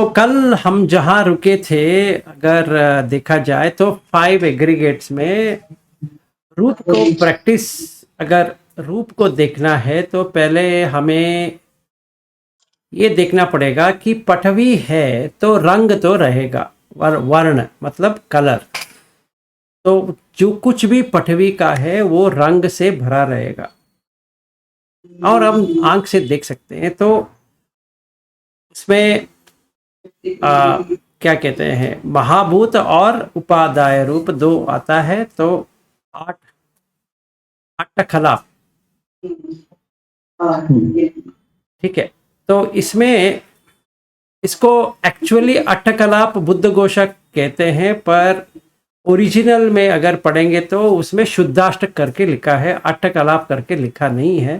कल हम जहाँ रुके थे, अगर देखा जाए तो 5 एग्रीगेट्स में रूप को प्रैक्टिस, अगर रूप को देखना है तो पहले हमें ये देखना पड़ेगा कि पटवी है तो रंग तो रहेगा, वर्ण मतलब कलर। तो जो कुछ भी पटवी का है वो रंग से भरा रहेगा, और हम आंख से देख सकते हैं। तो उसमें क्या कहते हैं, महाभूत और उपादाय रूप दो आता है, तो आठ अट्ठकला, ठीक है। तो इसमें इसको एक्चुअली अट्ठकलाप बुद्ध घोषा कहते हैं, पर ओरिजिनल में अगर पढ़ेंगे तो उसमें शुद्धाष्टक करके लिखा है, अट्ठकलाप करके लिखा नहीं है।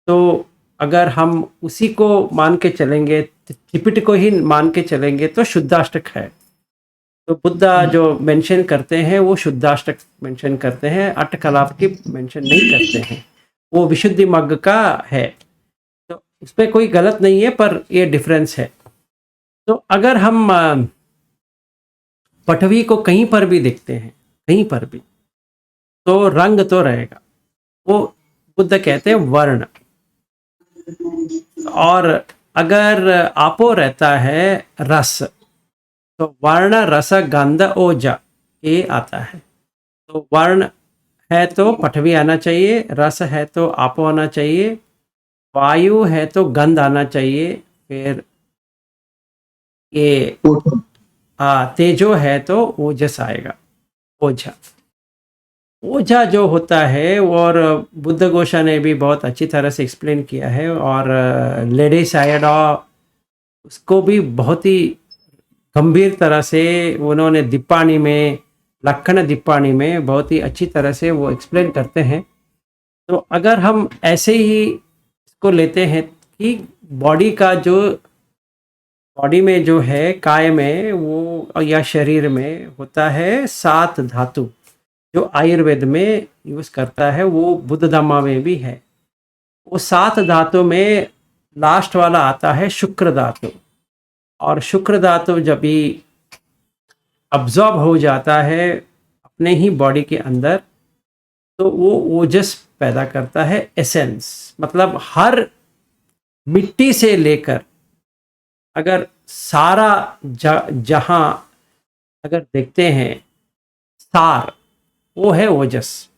तो अगर हम उसी को मान के चलेंगे, त्रिपिटक को ही मान के चलेंगे तो शुद्धाष्टक है। तो बुद्धा जो मेंशन करते हैं वो शुद्धाष्टक मेंशन करते हैं, अट्ठकलाप की मेंशन नहीं करते हैं। वो विशुद्धि मग्ग का है, तो उसमें कोई गलत नहीं है, पर ये डिफरेंस है। तो अगर हम पटवी को कहीं पर भी देखते हैं, कहीं पर भी, तो रंग तो रहेगा, वो बुद्ध कहते हैं वर्ण। और अगर आपो रहता है रस, तो वर्ण रस गंध ओजा ये आता है। तो वर्ण है तो पटवी आना चाहिए, रस है तो आपो आना चाहिए, वायु है तो गंध आना चाहिए, फिर ये तेजो है तो ओजस आएगा, ओझा। ओझा जो होता है, और बुद्ध घोषा ने भी बहुत अच्छी तरह से एक्सप्लेन किया है, और लेडी सायडा उसको भी बहुत ही गंभीर तरह से उन्होंने दिप्पाणी में, लक्खन दिप्पाणी में बहुत ही अच्छी तरह से वो एक्सप्लेन करते हैं। तो अगर हम ऐसे ही इसको लेते हैं कि बॉडी में जो है, काय में वो या शरीर में होता है 7 धातु, जो आयुर्वेद में यूज करता है, वो बुद्ध धम्मा में भी है। वो 7 धातु में लास्ट वाला आता है शुक्र धातु, और शुक्र धातु जब भी अब्जॉर्ब हो जाता है अपने ही बॉडी के अंदर, तो वो ओजस पैदा करता है, एसेंस। मतलब हर मिट्टी से लेकर अगर सारा जहां अगर देखते हैं, सार वो है ओजस,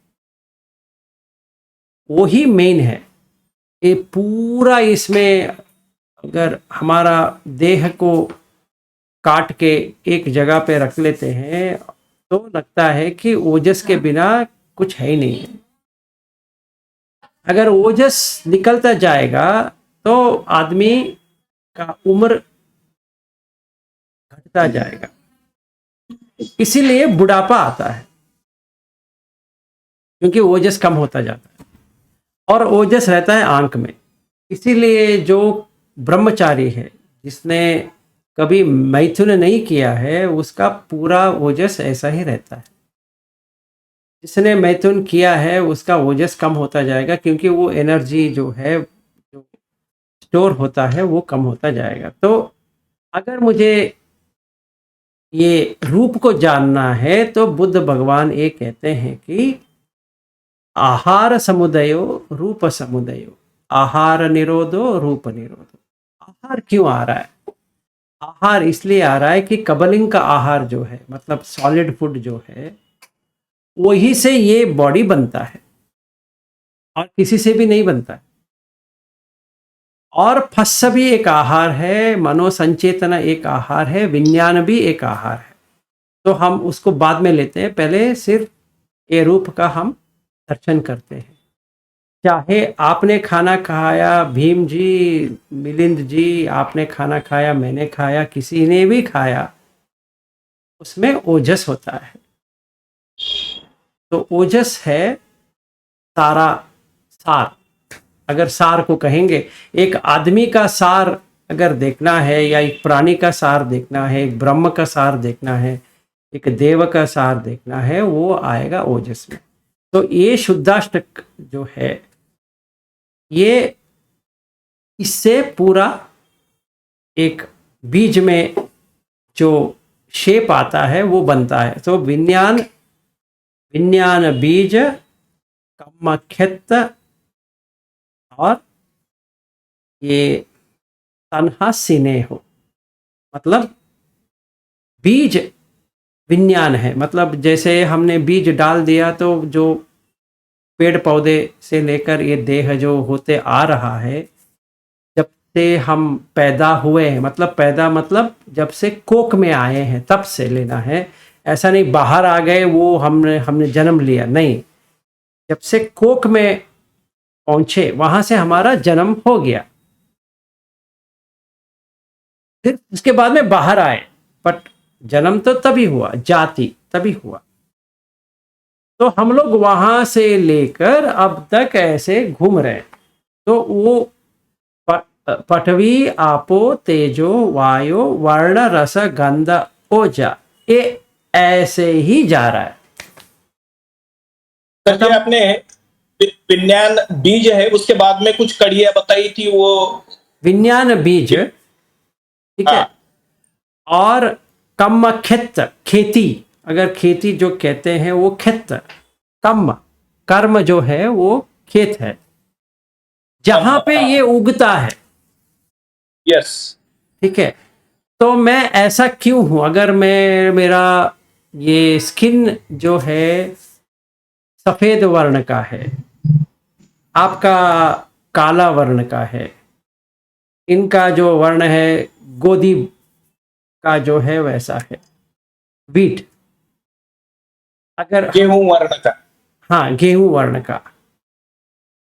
वो ही मेन है। ये पूरा इसमें अगर हमारा देह को काट के एक जगह पे रख लेते हैं तो लगता है कि ओजस के बिना कुछ है ही नहीं है। अगर ओजस निकलता जाएगा तो आदमी का उम्र घटता जाएगा, इसीलिए बुढ़ापा आता है, क्योंकि ओजस कम होता जाता है, और ओजस रहता है आंख में। इसीलिए जो ब्रह्मचारी है, जिसने कभी मैथुन नहीं किया है, उसका पूरा ओजस ऐसा ही रहता है। जिसने मैथुन किया है उसका ओजस कम होता जाएगा, क्योंकि वो एनर्जी जो है, जो स्टोर होता है, वो कम होता जाएगा। तो अगर मुझे ये रूप को जानना है तो बुद्ध भगवान ये कहते हैं कि आहार समुदयो रूप समुदयो, आहार निरोधो रूप निरोधो। आहार क्यों आ रहा है? आहार इसलिए आ रहा है कि कबलिंग का आहार जो है, मतलब सॉलिड फूड जो है, वही से ये बॉडी बनता है, और किसी से भी नहीं बनता है। और फस्स भी एक आहार है, मनोसंचेतना एक आहार है, विज्ञान भी एक आहार है। तो हम उसको बाद में लेते हैं, पहले सिर्फ ये रूप का हम दर्शन करते हैं। चाहे आपने खाना खाया, भीम जी, मिलिंद जी, आपने खाना खाया, मैंने खाया, किसी ने भी खाया, उसमें ओजस होता है। तो ओजस है सारा सार। अगर सार को कहेंगे, एक आदमी का सार अगर देखना है, या एक प्राणी का सार देखना है, एक ब्रह्म का सार देखना है, एक देव का सार देखना है, वो आएगा ओजस में। तो ये शुद्धाष्टक जो है, ये इससे पूरा एक बीज में जो शेप आता है वो बनता है। तो विज्ञान, विज्ञान बीज, कम्मखेत और ये तन्हा सिनेहो, मतलब बीज विज्ञान है। मतलब जैसे हमने बीज डाल दिया तो जो पेड़ पौधे से लेकर ये देह जो होते आ रहा है, जब से हम पैदा हुए हैं, मतलब पैदा मतलब जब से कोख में आए हैं तब से लेना है। ऐसा नहीं बाहर आ गए वो हमने हमने जन्म लिया, नहीं। जब से कोख में पहुंचे वहां से हमारा जन्म हो गया, फिर उसके बाद में बाहर आए, बट जन्म तो तभी हुआ, जाति तभी हुआ। तो हम लोग वहां से लेकर अब तक ऐसे घूम रहे हैं। तो वो पठवी आपो तेजो वायु वर्ण रस गंध ओजा, ये ऐसे ही जा रहा है। सर जी, आपने विज्ञान बीज है, उसके बाद में कुछ कड़ियां बताई थी वो। विज्ञान बीज, ठीक है। हाँ। और कम्मखेत, खेती, अगर खेती जो कहते हैं वो खेत, कम्म कर्म जो है वो खेत है, जहां पे ये उगता है। यस। ठीक है। तो मैं ऐसा क्यों हूं? अगर मैं, मेरा ये स्किन जो है सफेद वर्ण का है, आपका काला वर्ण का है, इनका जो वर्ण है गोदी का जो है वैसा है, वीट। अगर हम, गेहूं वर्ण का। हाँ, गेहूं वर्ण का।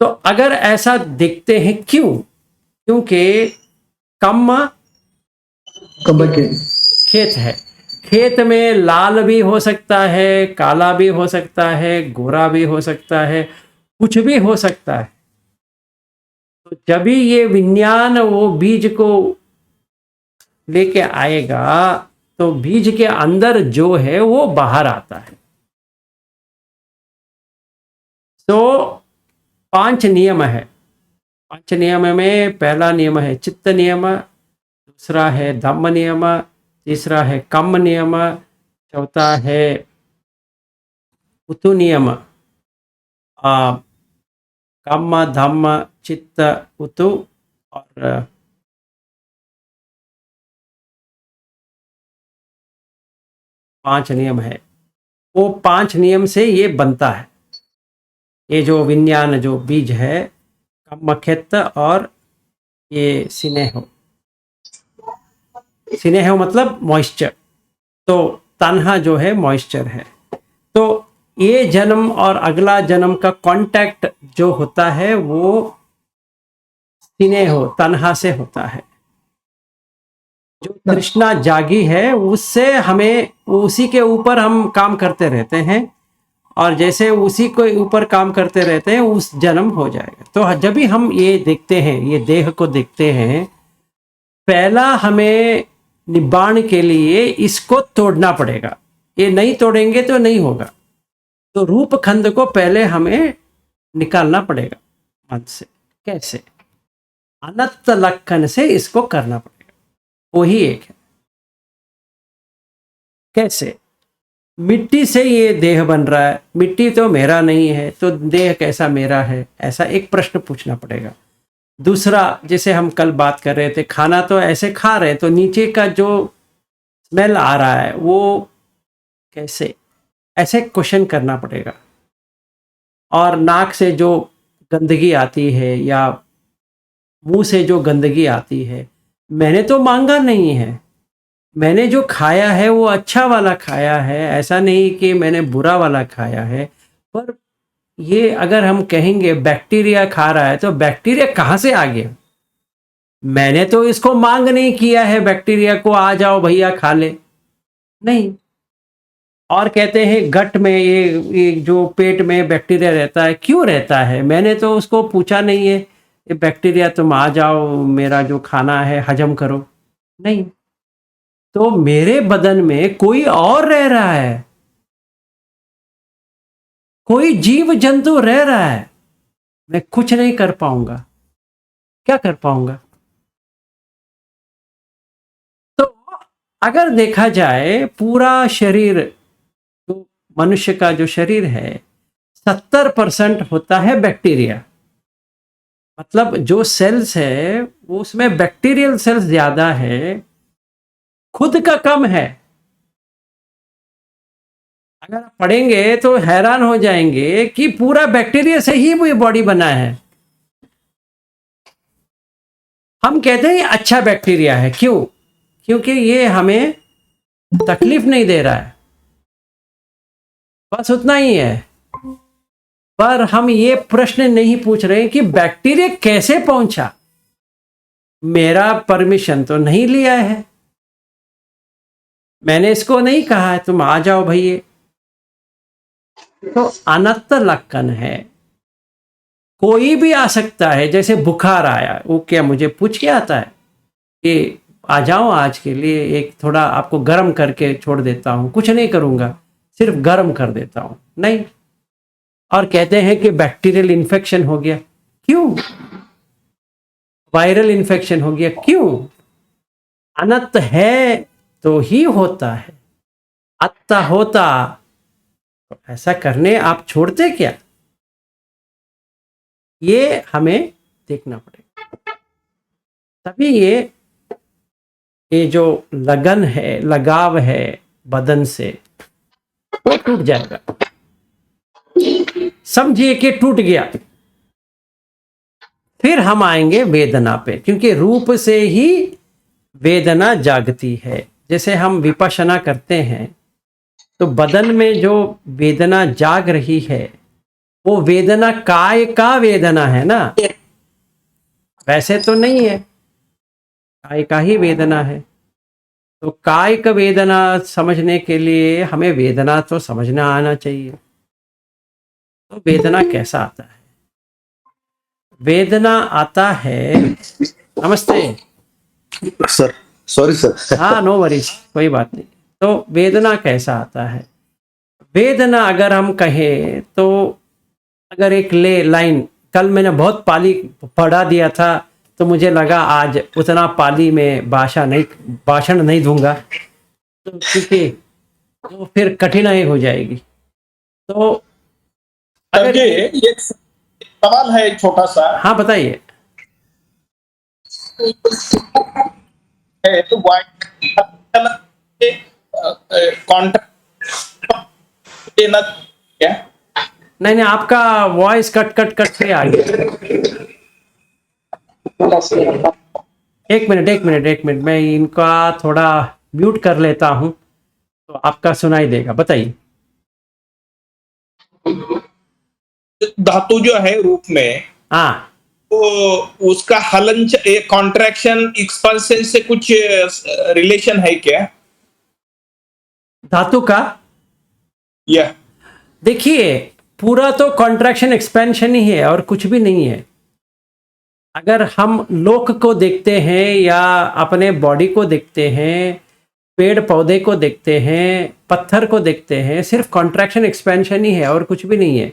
तो अगर ऐसा दिखते हैं क्यों? क्योंकि कम खेत है। खेत में लाल भी हो सकता है, काला भी हो सकता है, गोरा भी हो सकता है, कुछ भी हो सकता है। तो जब भी ये विज्ञान वो बीज को लेके आएगा तो बीज के अंदर जो है वो बाहर आता है। तो 5 नियम है। 5 नियम में पहला नियम है चित्त नियम, दूसरा है धम्म नियम, तीसरा है कम्म नियम, चौथा है उतु नियम, कम्म धम्म चित्त उतु, और 5 नियम है। वो 5 नियम से ये बनता है, ये जो विज्ञान जो बीज है, कम्मखेत और ये सिनेहो। सिनेहो मतलब मॉइस्चर, तो तन्हा जो है मॉइस्चर है। तो ये जन्म और अगला जन्म का कांटेक्ट जो होता है वो सिनेहो, तन्हा से होता है। जो तृष्णा जागी है उससे हमें, उसी के ऊपर हम काम करते रहते हैं, और जैसे उसी के ऊपर काम करते रहते हैं उस जन्म हो जाएगा। तो जब भी हम ये देखते हैं, ये देह को देखते हैं, पहला हमें निब्बाण के लिए इसको तोड़ना पड़ेगा। ये नहीं तोड़ेंगे तो नहीं होगा। तो रूप खंड को पहले हमें निकालना पड़ेगा मन से। कैसे? अनंत लक्षण से इसको करना पड़ेगा। वही एक है। कैसे? मिट्टी से ये देह बन रहा है, मिट्टी तो मेरा नहीं है, तो देह कैसा मेरा है? ऐसा एक प्रश्न पूछना पड़ेगा। दूसरा, जैसे हम कल बात कर रहे थे, खाना तो ऐसे खा रहे हैं, तो नीचे का जो स्मेल आ रहा है वो कैसे? ऐसे क्वेश्चन करना पड़ेगा। और नाक से जो गंदगी आती है या मुंह से जो गंदगी आती है, मैंने तो मांगा नहीं है। मैंने जो खाया है वो अच्छा वाला खाया है, ऐसा नहीं कि मैंने बुरा वाला खाया है। पर ये अगर हम कहेंगे बैक्टीरिया खा रहा है, तो बैक्टीरिया कहाँ से आ गया? मैंने तो इसको मांग नहीं किया है बैक्टीरिया को, आ जाओ भैया खा ले, नहीं। और कहते हैं गट में, ये जो पेट में बैक्टीरिया रहता है, क्यों रहता है? मैंने तो उसको पूछा नहीं है, ये बैक्टीरिया तुम आ जाओ, मेरा जो खाना है हजम करो, नहीं। तो मेरे बदन में कोई और रह रहा है, कोई जीव जंतु रह रहा है। मैं कुछ नहीं कर पाऊंगा। क्या कर पाऊंगा? अगर देखा जाए पूरा शरीर, जो मनुष्य का जो शरीर है 70% होता है बैक्टीरिया। मतलब जो सेल्स है वो उसमें बैक्टीरियल सेल्स ज्यादा है, खुद का कम है। अगर आप पढ़ेंगे तो हैरान हो जाएंगे कि पूरा बैक्टीरिया से ही वो बॉडी बना है। हम कहते हैं अच्छा बैक्टीरिया है, क्यों? क्योंकि ये हमें तकलीफ नहीं दे रहा है, बस उतना ही है। पर हम ये प्रश्न नहीं पूछ रहे कि बैक्टीरिया कैसे पहुंचा, मेरा परमिशन तो नहीं लिया है, मैंने इसको नहीं कहा है तुम आ जाओ भैया। तो अनंत लक्षण है, कोई भी आ सकता है। जैसे बुखार आया, वो क्या मुझे पूछ के आता है कि आ जाओ आज के लिए, एक थोड़ा आपको गर्म करके छोड़ देता हूं, कुछ नहीं करूंगा, सिर्फ गर्म कर देता हूं, नहीं। और कहते हैं कि बैक्टीरियल इन्फेक्शन हो गया, क्यों? वायरल इन्फेक्शन हो गया, क्यों? अनंत है तो ही होता है, अत्ता होता तो ऐसा करने आप छोड़ते क्या? ये हमें देखना पड़ेगा, तभी ये जो लगन है, लगाव है बदन से, वो टूट जाएगा। समझिए कि टूट गया, फिर हम आएंगे वेदना पे, क्योंकि रूप से ही वेदना जागती है। जैसे हम विपश्यना करते हैं तो बदन में जो वेदना जाग रही है वो वेदना काय का वेदना है ना, वैसे तो नहीं है, काय का ही वेदना है। तो काय का वेदना समझने के लिए हमें वेदना तो समझना आना चाहिए। तो वेदना कैसा आता है? वेदना आता है, नमस्ते सर, सॉरी सर। हाँ नो वरीज, कोई बात नहीं। तो वेदना कैसा आता है? वेदना अगर हम कहें तो, अगर एक लाइन, कल मैंने बहुत पाली पढ़ा दिया था तो मुझे लगा आज उतना पाली में भाषण नहीं दूंगा, तो क्योंकि तो फिर कठिनाई हो जाएगी। तो अगर ये सवाल है एक छोटा सा, हाँ बताइए। है तो कॉन्ट्रैक्ट देना क्या? नहीं, आपका वॉइस कट कट कट के आ गया। एक मिनट, मैं इनका थोड़ा म्यूट कर लेता हूं तो आपका सुनाई देगा। बताइए। धातु जो है रूप में, हाँ, तो उसका हलन, कॉन्ट्रैक्शन एक्सपेंशन से कुछ रिलेशन है क्या? धातु का यह देखिए, पूरा तो कॉन्ट्रैक्शन एक्सपेंशन ही है और कुछ भी नहीं है। अगर हम लोक को देखते हैं या अपने बॉडी को देखते हैं, पेड़ पौधे को देखते हैं, पत्थर को देखते हैं, सिर्फ कॉन्ट्रैक्शन एक्सपेंशन ही है और कुछ भी नहीं है।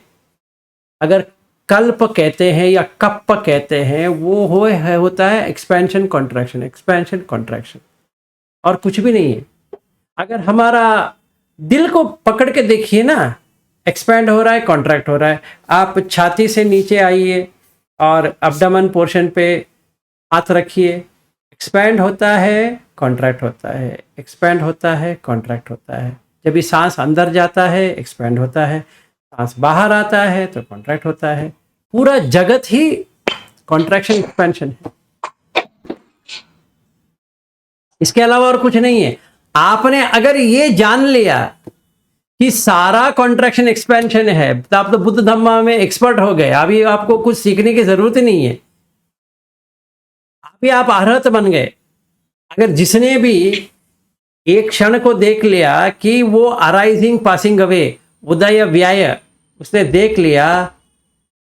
अगर कल्प कहते हैं या कप कहते हैं, वो होता है एक्सपेंशन कॉन्ट्रैक्शन, एक्सपेंशन कॉन्ट्रैक्शन, और कुछ भी नहीं है। अगर हमारा दिल को पकड़ के देखिए ना, एक्सपैंड हो रहा है, कॉन्ट्रैक्ट हो रहा है। आप छाती से नीचे आइए और अब्डोमेन पोर्शन पे हाथ रखिए, एक्सपैंड होता है, कॉन्ट्रैक्ट होता है, एक्सपैंड होता है, कॉन्ट्रैक्ट होता है। जब ये सांस अंदर जाता है एक्सपैंड होता है, सांस बाहर आता है तो कॉन्ट्रैक्ट होता है। पूरा जगत ही कॉन्ट्रैक्शन एक्सपेंशन है, इसके अलावा और कुछ नहीं है। आपने अगर ये जान लिया कि सारा कॉन्ट्रैक्शन एक्सपेंशन है तो आप तो बुद्ध धम्मा में एक्सपर्ट हो गए। अभी आपको कुछ सीखने की जरूरत ही नहीं है, अभी आप अरहत बन गए। अगर जिसने भी एक क्षण को देख लिया कि वो अराइजिंग पासिंग अवे, उदय व्याय, उसने देख लिया,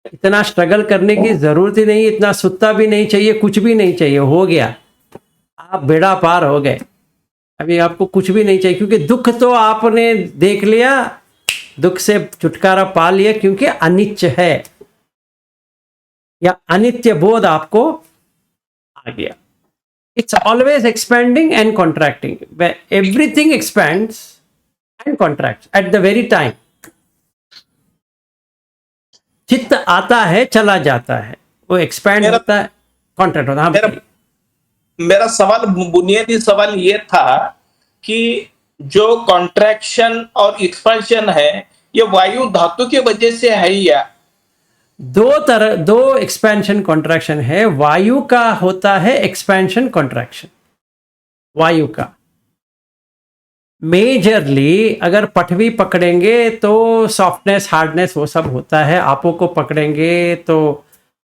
इतना स्ट्रगल करने की जरूरत ही नहीं, इतना सुत्ता भी नहीं चाहिए, कुछ भी नहीं चाहिए, हो गया, आप बेड़ा पार हो गए। अभी आपको कुछ भी नहीं चाहिए, क्योंकि दुख तो आपने देख लिया, दुख से छुटकारा पा लिया, क्योंकि अनित्य है या अनित्य बोध आपको आ गया। It's always expanding and contracting. Where everything expands and contracts at the very time. चित्त आता है चला जाता है, वो एक्सपैंड मेरा- होता है, कॉन्ट्रैक्ट होता है। हाँ मेरा बताइए। मेरा सवाल, बुनियादी सवाल ये था कि जो कॉन्ट्रैक्शन और एक्सपेंशन है ये वायु धातु की वजह से है या? दो एक्सपेंशन कॉन्ट्रैक्शन है। वायु का होता है एक्सपेंशन कॉन्ट्रैक्शन, वायु का मेजरली। अगर पटवी पकड़ेंगे तो सॉफ्टनेस हार्डनेस वो सब होता है। आपो को पकड़ेंगे तो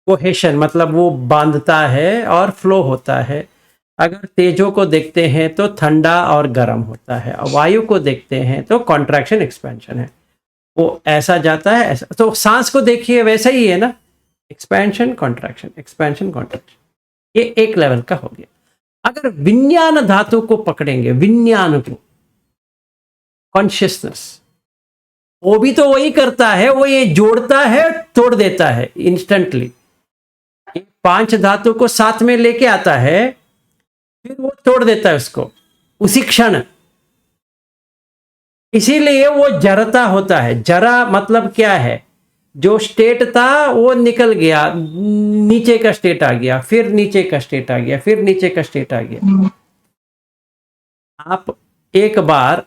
कोहेशन मतलब वो बांधता है और फ्लो होता है। अगर तेजो को देखते हैं तो ठंडा और गर्म होता है। वायु को देखते हैं तो कॉन्ट्रैक्शन एक्सपेंशन है, वो ऐसा जाता है ऐसा। तो सांस को देखिए वैसा ही है ना, एक्सपेंशन कॉन्ट्रैक्शन एक्सपेंशन कॉन्ट्रैक्शन, ये एक लेवल का हो गया। अगर विज्ञान धातु को पकड़ेंगे, विज्ञान को, कॉन्शियसनेस, वो भी तो वही करता है, वो ये जोड़ता है तोड़ देता है इंस्टेंटली। 5 धातु को साथ में लेके आता है, फिर वो तोड़ देता है उसको उसी क्षण। इसीलिए वो जरता होता है। जरा मतलब क्या है, जो स्टेट था वो निकल गया, नीचे का स्टेट आ गया, फिर नीचे का स्टेट आ गया, फिर नीचे का स्टेट आ गया। आप एक बार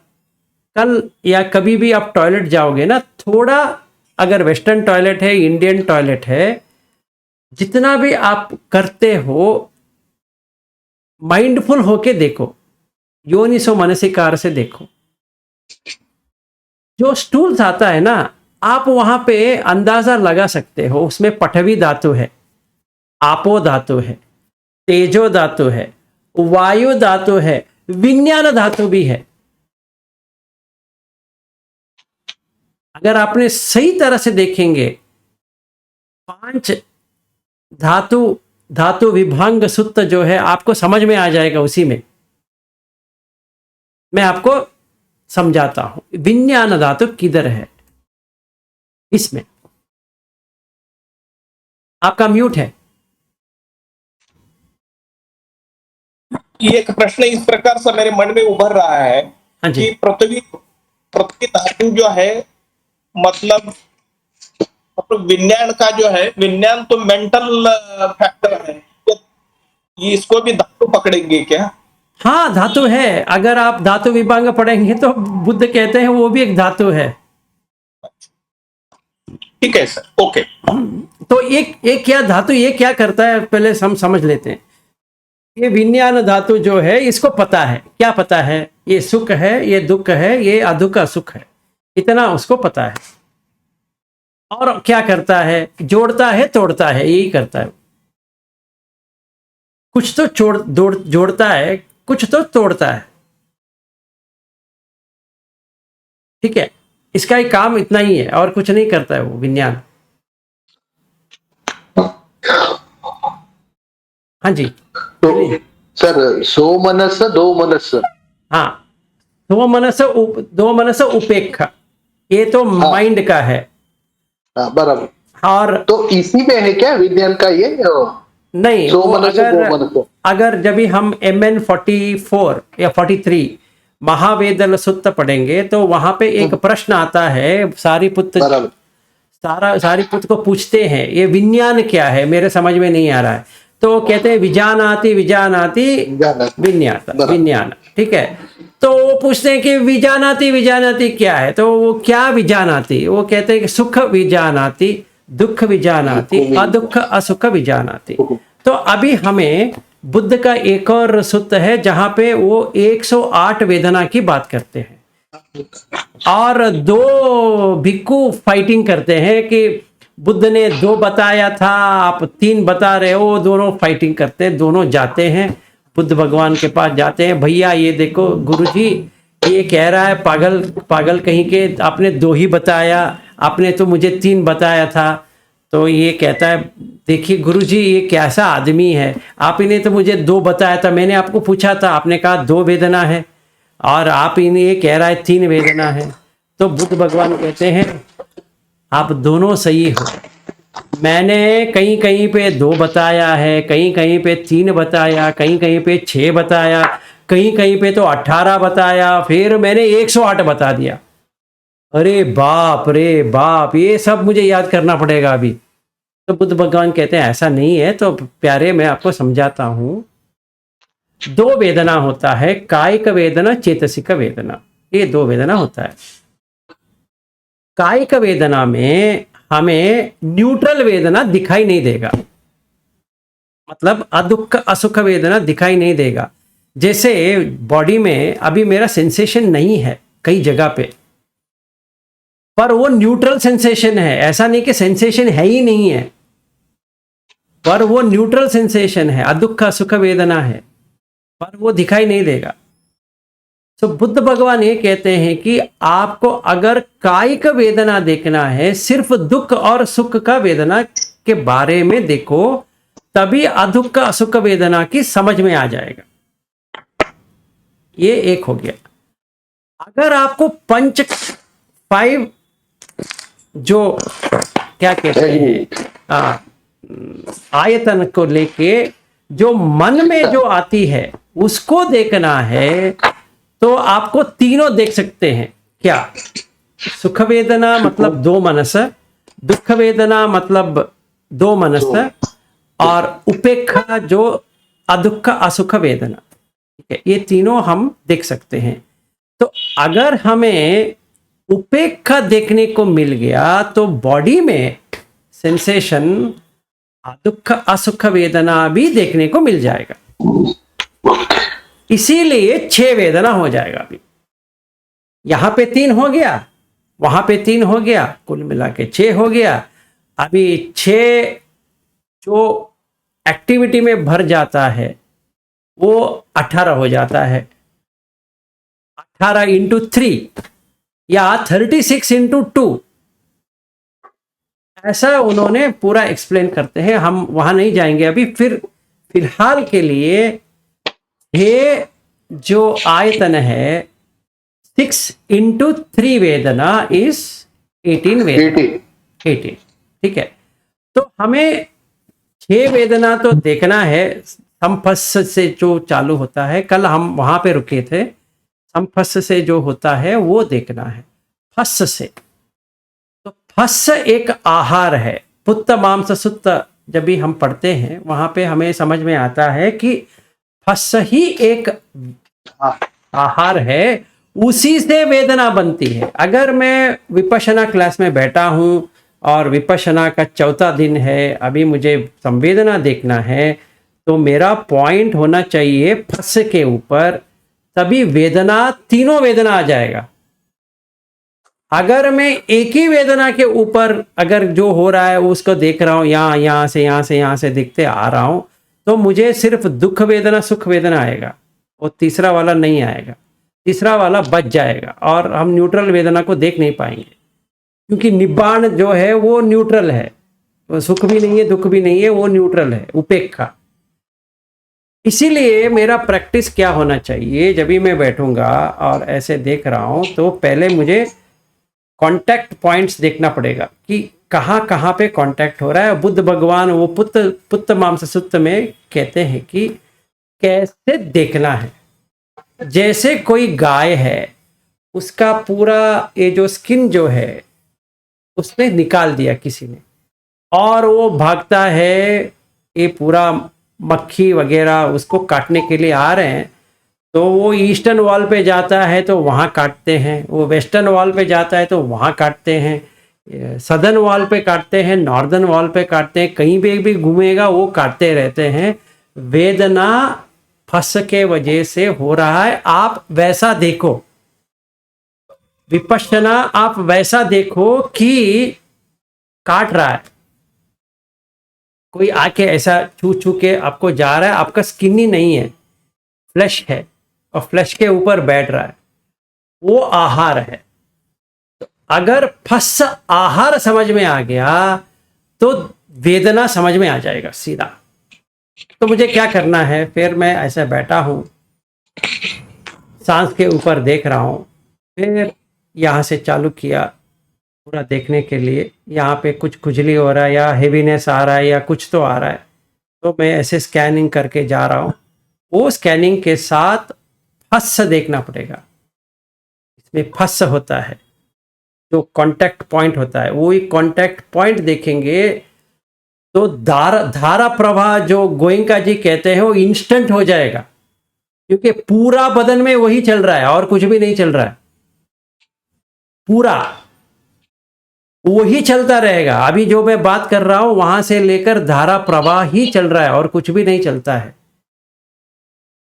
कल या कभी भी आप टॉयलेट जाओगे ना, थोड़ा अगर वेस्टर्न टॉयलेट है, इंडियन टॉयलेट है, जितना भी आप करते हो माइंडफुल होके देखो, योनिसो मनसिकार से देखो। जो स्टूल्स आता है ना, आप वहां पे अंदाजा लगा सकते हो, उसमें पठवी धातु है, आपो धातु है, तेजो धातु है, वायु धातु है, विज्ञान धातु भी है। अगर आपने सही तरह से देखेंगे, 5 धातु विभंग सूत्र जो है आपको समझ में आ जाएगा। उसी में मैं आपको समझाता हूं, विज्ञान धातु किधर है। इसमें आपका म्यूट है। ये एक प्रश्न इस प्रकार से मेरे मन में उभर रहा है हाँ जी। कि पृथ्वी धातु जो है मतलब विज्ञान का जो है, विज्ञान तो मेंटल फैक्टर है, तो ये इसको भी धातु पकड़ेंगे क्या? हाँ धातु है। अगर आप धातु विभाग पढ़ेंगे तो बुद्ध कहते हैं वो भी एक धातु है। ठीक है सर, ओके। तो एक क्या धातु, ये क्या करता है पहले हम समझ लेते हैं। ये विज्ञान धातु जो है, इसको पता है, क्या पता है, ये सुख है, ये दुख है, ये अदुख सुख है, इतना उसको पता है। और क्या करता है, जोड़ता है तोड़ता है, यही करता है। कुछ तो जोड़ता है, कुछ तो तोड़ता है। ठीक है, इसका ही काम इतना ही है और कुछ नहीं करता है वो विज्ञान। हाँ जी। तो सर, सो मनस दो मनस। हाँ, दो मनस उपेक्षा, ये तो माइंड का है। हाँ बराबर। और तो इसी में है क्या विज्ञान का ये? नहीं, सो वो मनस दो मनस। अगर जब भी हम MN 44 या 43 महावेदल सूत्र पढ़ेंगे तो वहां पे एक प्रश्न आता है। सारीपुत्र को पूछते हैं ये विज्ञान क्या है, मेरे समझ में नहीं आ रहा है। तो कहते हैं विजानाति विज्ञान। ठीक है, तो वो पूछते हैं कि विजानाति क्या है। तो वो क्या विजानाति, वो कहते हैं कि सुख विजानाति, दुख विजानाति, अदुख असुख विजानाति। तो अभी हमें बुद्ध का एक और सूत्र है जहां पे वो 108 वेदना की बात करते हैं और 2 भिक्खु फाइटिंग करते हैं कि बुद्ध ने 2 बताया था, आप 3 बता रहे हो। दोनों फाइटिंग करते हैं, दोनों जाते हैं बुद्ध भगवान के पास, जाते हैं, भैया ये देखो गुरुजी ये कह रहा है पागल कहीं के, आपने 2 ही बताया, आपने तो मुझे 3 बताया था। तो ये कहता है देखिए गुरुजी ये कैसा आदमी है, आपने तो मुझे 2 बताया था, मैंने आपको पूछा था, आपने कहा 2 वेदना है और आप इन्हें ये कह रहा है 3 वेदना है। तो बुद्ध भगवान कहते हैं आप दोनों सही हो, मैंने कहीं कहीं पे 2 बताया है, कहीं कहीं पे 3 बताया, कहीं कहीं पे 6 बताया, कहीं कहीं पे तो 18 बताया, फिर मैंने 108 बता दिया। अरे बाप रे बाप, ये सब मुझे याद करना पड़ेगा अभी। तो बुद्ध भगवान कहते हैं ऐसा नहीं है। तो प्यारे, मैं आपको समझाता हूं। 2 वेदना होता है, कायिक वेदना, चेतसिक वेदना। ये 2 वेदना होता है। कायिक वेदना में हमें न्यूट्रल वेदना दिखाई नहीं देगा, मतलब अदुख असुख वेदना दिखाई नहीं देगा। जैसे बॉडी में अभी मेरा सेंसेशन नहीं है कई जगह पे, पर वो न्यूट्रल सेंसेशन है। ऐसा नहीं कि सेंसेशन है ही नहीं है, पर वो न्यूट्रल सेंसेशन है, अदुख असुख वेदना है, पर वो दिखाई नहीं देगा। तो बुद्ध भगवान ये कहते हैं कि आपको अगर कायिक वेदना देखना है, सिर्फ दुख और सुख का वेदना के बारे में देखो, तभी अदुख असुख वेदना की समझ में आ जाएगा। ये एक हो गया। अगर आपको पंच 5 जो क्या कहते हैं आयतन को लेके जो मन में जो आती है उसको देखना है, तो आपको तीनों देख सकते हैं। क्या? सुख वेदना मतलब 2 मनस, दुख वेदना मतलब 2 मनस, और उपेक्षा जो अदुख असुख वेदना। ठीक है, ये तीनों हम देख सकते हैं। तो अगर हमें उपेक्षा देखने को मिल गया तो बॉडी में सेंसेशन दुख असुख वेदना भी देखने को मिल जाएगा। इसीलिए 6 वेदना हो जाएगा। अभी यहां पे 3 हो गया, वहां पे 3 हो गया, कुल मिला के 6 हो गया। अभी 6 जो एक्टिविटी में भर जाता है वो 18 हो जाता है। 18 इंटू 3 या 36 इंटू 2, ऐसा उन्होंने पूरा एक्सप्लेन करते हैं। हम वहां नहीं जाएंगे अभी। फिर फिलहाल के लिए ये जो आयतन है 6 इंटू 3 वेदना इज 18 वेदना। 18, ठीक है। तो हमें 6 वेदना तो देखना है। संफस से जो चालू होता है, कल हम वहां पे रुके थे। संफस से जो होता है वो देखना है। फस से, तो फस एक आहार है। पुत्त मांस सुत्त जब भी हम पढ़ते हैं वहां पे हमें समझ में आता है कि फस ही एक आहार है, उसी से वेदना बनती है। अगर मैं विपश्यना क्लास में बैठा हूं और विपश्यना का 4था दिन है, अभी मुझे संवेदना देखना है, तो मेरा पॉइंट होना चाहिए फस के ऊपर, तभी वेदना, तीनों वेदना आ जाएगा। अगर मैं एक ही वेदना के ऊपर अगर जो हो रहा है उसको देख रहा हूं, यहां से देखते आ रहा हूं, तो मुझे सिर्फ दुख वेदना सुख वेदना आएगा, और तीसरा वाला नहीं आएगा। तीसरा वाला बच जाएगा और हम न्यूट्रल वेदना को देख नहीं पाएंगे, क्योंकि निब्बाण जो है वो न्यूट्रल है। वो सुख भी नहीं है, दुख भी नहीं है, वो न्यूट्रल है, उपेक्षा। इसीलिए मेरा प्रैक्टिस क्या होना चाहिए, जब भी मैं बैठूंगा और ऐसे देख रहा हूं, तो पहले मुझे कांटेक्ट पॉइंट्स देखना पड़ेगा कि कहाँ कहाँ पे कांटेक्ट हो रहा है। बुद्ध भगवान वो पुत्त मांस सुत्त में कहते हैं कि कैसे देखना है। जैसे कोई गाय है, उसका पूरा ये जो स्किन जो है उसने निकाल दिया किसी ने, और वो भागता है, ये पूरा मक्खी वगैरह उसको काटने के लिए आ रहे हैं, तो वो ईस्टर्न वॉल पे जाता है तो वहाँ काटते हैं, वो वेस्टर्न वॉल पे जाता है तो वहाँ काटते हैं, सदर्न वॉल पे काटते हैं, नॉर्दर्न वॉल पे काटते हैं, कहीं पे भी घूमेगा वो काटते रहते हैं। वेदना फंस के वजह से हो रहा है, आप वैसा देखो। विपश्यना आप वैसा देखो कि काट रहा है, कोई आके ऐसा छू छू के आपको जा रहा है, आपका स्किन ही नहीं है, फ्लैश है, और फ्लैश के ऊपर बैठ रहा है, वो आहार है। तो अगर फस आहार समझ में आ गया तो वेदना समझ में आ जाएगा सीधा। तो मुझे क्या करना है, फिर मैं ऐसे बैठा हूं, सांस के ऊपर देख रहा हूं, फिर यहां से चालू किया, पूरा देखने के लिए। यहाँ पे कुछ खुजली हो रहा है या हेवीनेस आ रहा है या कुछ तो आ रहा है, तो मैं ऐसे स्कैनिंग करके जा रहा हूँ। वो स्कैनिंग के साथ फस देखना पड़ेगा। इसमें फस होता है, जो कांटेक्ट पॉइंट होता है, वो ही कांटेक्ट पॉइंट देखेंगे तो धारा प्रवाह जो गोयंका जी कहते हैं वो इंस्टेंट हो जाएगा, क्योंकि पूरा बदन में वही चल रहा है और कुछ भी नहीं चल रहा है। पूरा वही चलता रहेगा। अभी जो मैं बात कर रहा हूं वहां से लेकर धारा प्रवाह ही चल रहा है और कुछ भी नहीं चलता है।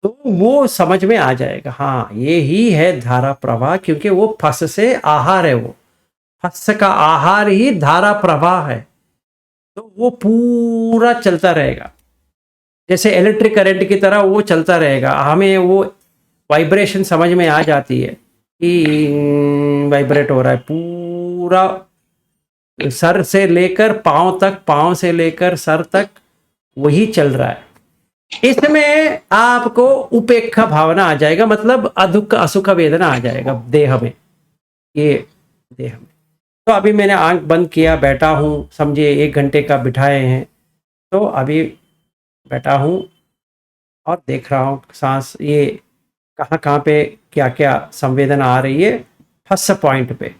तो वो समझ में आ जाएगा, हाँ ये ही है धारा प्रवाह, क्योंकि वो फस से आहार है, वो फस का आहार ही धारा प्रवाह है। तो वो पूरा चलता रहेगा, जैसे इलेक्ट्रिक करंट की तरह वो चलता रहेगा। हमें वो वाइब्रेशन समझ में आ जाती है कि वाइब्रेट हो रहा है पूरा, सर से लेकर पांव तक, पांव से लेकर सर तक वही चल रहा है। इसमें आपको उपेक्षा भावना आ जाएगा, मतलब अदुख असुख वेदना आ जाएगा देह में, ये देह में। तो अभी मैंने आंख बंद किया, बैठा हूँ, समझिए 1 घंटे का बिठाए हैं, तो अभी बैठा हूँ और देख रहा हूँ सांस ये कहाँ कहाँ पे क्या क्या संवेदना आ रही है। फर्स्ट पॉइंट पे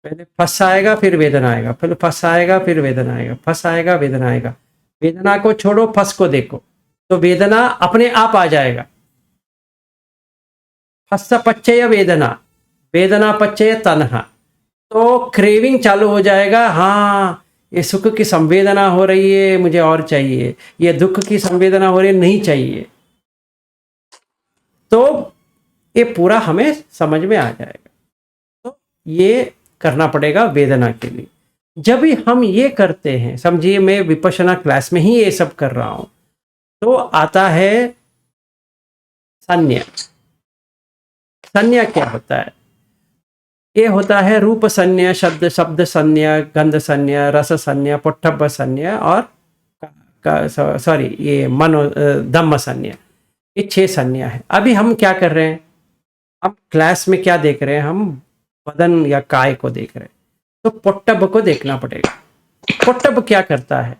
पहले फस आएगा, फिर वेदना आएगा, फिर फस आएगा, फिर वेदना आएगा, फस आएगा, वेदना आएगा। वेदना को छोड़ो, फस को देखो, तो वेदना अपने आप आ जाएगा। फस पच्चय वेदना, वेदना पच्चय तन्हा, तो क्रेविंग चालू हो जाएगा। हाँ ये सुख की संवेदना हो रही है, मुझे और चाहिए, ये दुख की संवेदना हो रही है, नहीं चाहिए। तो ये पूरा हमें समझ में आ जाएगा। तो ये करना पड़ेगा वेदना के लिए। जब भी हम ये करते हैं, समझिए मैं विपश्यना क्लास में ही ये सब कर रहा हूं, तो आता है संज्ञा। संज्ञा क्या होता है? ये होता है रूप संज्ञा, शब्द संज्ञा, गंध संज्ञा, रस संज्ञा, पोट्ठब्ब संज्ञा और सॉरी ये मनो धम्म संज्ञा। ये 6 संज्ञा है। अभी हम क्या कर रहे हैं, हम क्लास में क्या देख रहे हैं, हम बदन या काय को देख रहे हैं, तो पोट्ठब्ब को देखना पड़ेगा। पोट्ठब्ब क्या करता है,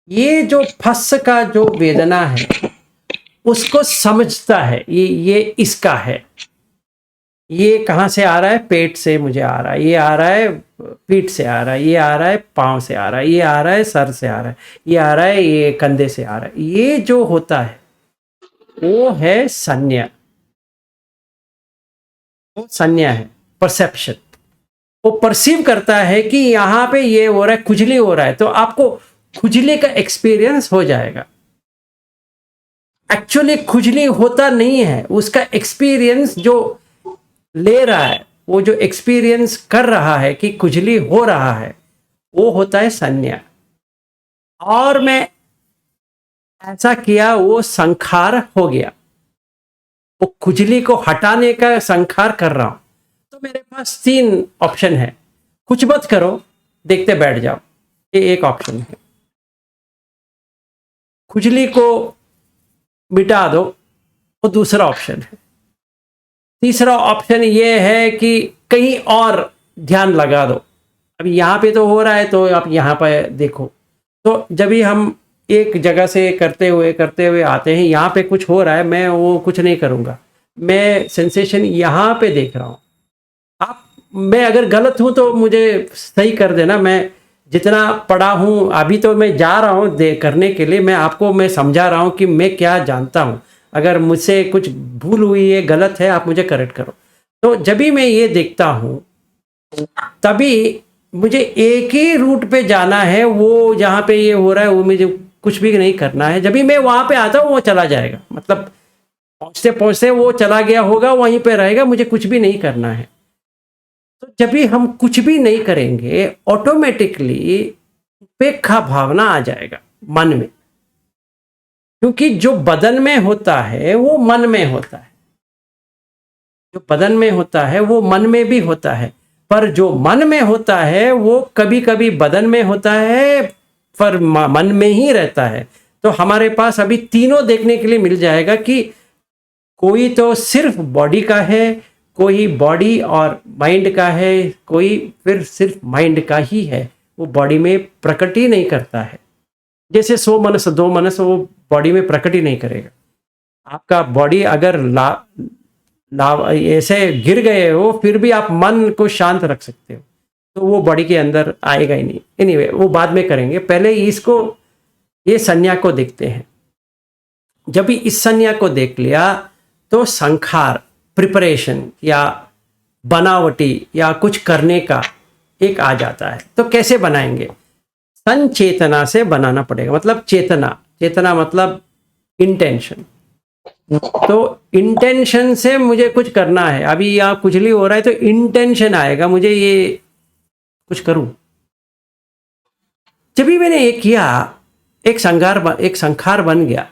ये जो फस का जो वेदना है उसको समझता है, ये इसका है, ये कहाँ से आ रहा है, पेट से मुझे आ रहा है, ये आ रहा है पीठ से आ रहा है, ये आ रहा है पाँव से आ रहा है, ये आ रहा है सर से आ रहा है, ये आ रहा है ये कंधे से आ रहा है। ये जो होता है वो है संज्ञा, वो संज्ञा है, परसेप्शन। वो परसीव करता है कि यहाँ पे ये हो रहा है, खुजली हो रहा है, तो आपको खुजली का एक्सपीरियंस हो जाएगा। एक्चुअली खुजली होता नहीं है, उसका एक्सपीरियंस जो ले रहा है, वो जो एक्सपीरियंस कर रहा है कि खुजली हो रहा है, वो होता है संज्ञा। और मैं ऐसा किया, वो संखार हो गया, वो खुजली को हटाने का संखार कर रहा हूं। तो मेरे पास 3 ऑप्शन है, कुछ मत करो, देखते बैठ जाओ, ये एक ऑप्शन है। खुजली को मिटा दो, वो दूसरा ऑप्शन है। तीसरा ऑप्शन ये है कि कहीं और ध्यान लगा दो, अभी यहाँ पे तो हो रहा है तो आप यहाँ पर देखो। तो जब भी हम एक जगह से करते हुए आते हैं, यहाँ पे कुछ हो रहा है, मैं वो कुछ नहीं करूँगा, मैं सेंसेशन यहाँ पे देख रहा हूँ। आप, मैं अगर गलत हूँ तो मुझे सही कर देना, मैं जितना पढ़ा हूँ अभी तो मैं जा रहा हूँ करने के लिए, मैं आपको मैं समझा रहा हूँ कि मैं क्या जानता हूँ। अगर मुझसे कुछ भूल हुई है, गलत है, आप मुझे करेक्ट करो। तो जब भी मैं ये देखता हूँ तभी मुझे एक ही रूट पे जाना है, वो जहाँ पे ये हो रहा है वो मुझे कुछ भी नहीं करना है। जब भी मैं वहाँ पे आता हूँ वो चला जाएगा, मतलब पहुँचते पहुँचते वो चला गया होगा, वहीं पे रहेगा, मुझे कुछ भी नहीं करना है। तो जब भी हम कुछ भी नहीं करेंगे, ऑटोमेटिकली उपेक्षा भावना आ जाएगा मन में, क्योंकि जो बदन में होता है वो मन में होता है, जो बदन में होता है वो मन में भी होता है, पर जो मन में होता है वो कभी कभी बदन में होता है पर मन में ही रहता है। तो हमारे पास अभी तीनों देखने के लिए मिल जाएगा कि कोई तो सिर्फ बॉडी का है, कोई बॉडी और माइंड का है, कोई फिर सिर्फ माइंड का ही है, वो बॉडी में प्रकट ही नहीं करता है। जैसे 100 मनस 2 मनस वो बॉडी में प्रकट ही नहीं करेगा। आपका बॉडी अगर ऐसे गिर गए हो फिर भी आप मन को शांत रख सकते हो, तो वो बॉडी के अंदर आएगा ही नहीं। एनीवे वो बाद में करेंगे, पहले इसको ये संज्ञा को देखते हैं। जब भी इस संज्ञा को देख लिया तो संखार, प्रिपरेशन या बनावटी या कुछ करने का एक आ जाता है। तो कैसे बनाएंगे? संचेतना से बनाना पड़ेगा, मतलब चेतना मतलब इंटेंशन। तो इंटेंशन से मुझे कुछ करना है, अभी यहाँ खुजली हो रहा है तो इंटेंशन आएगा मुझे ये कुछ करूं। जब भी मैंने ये किया एक संखार बन गया,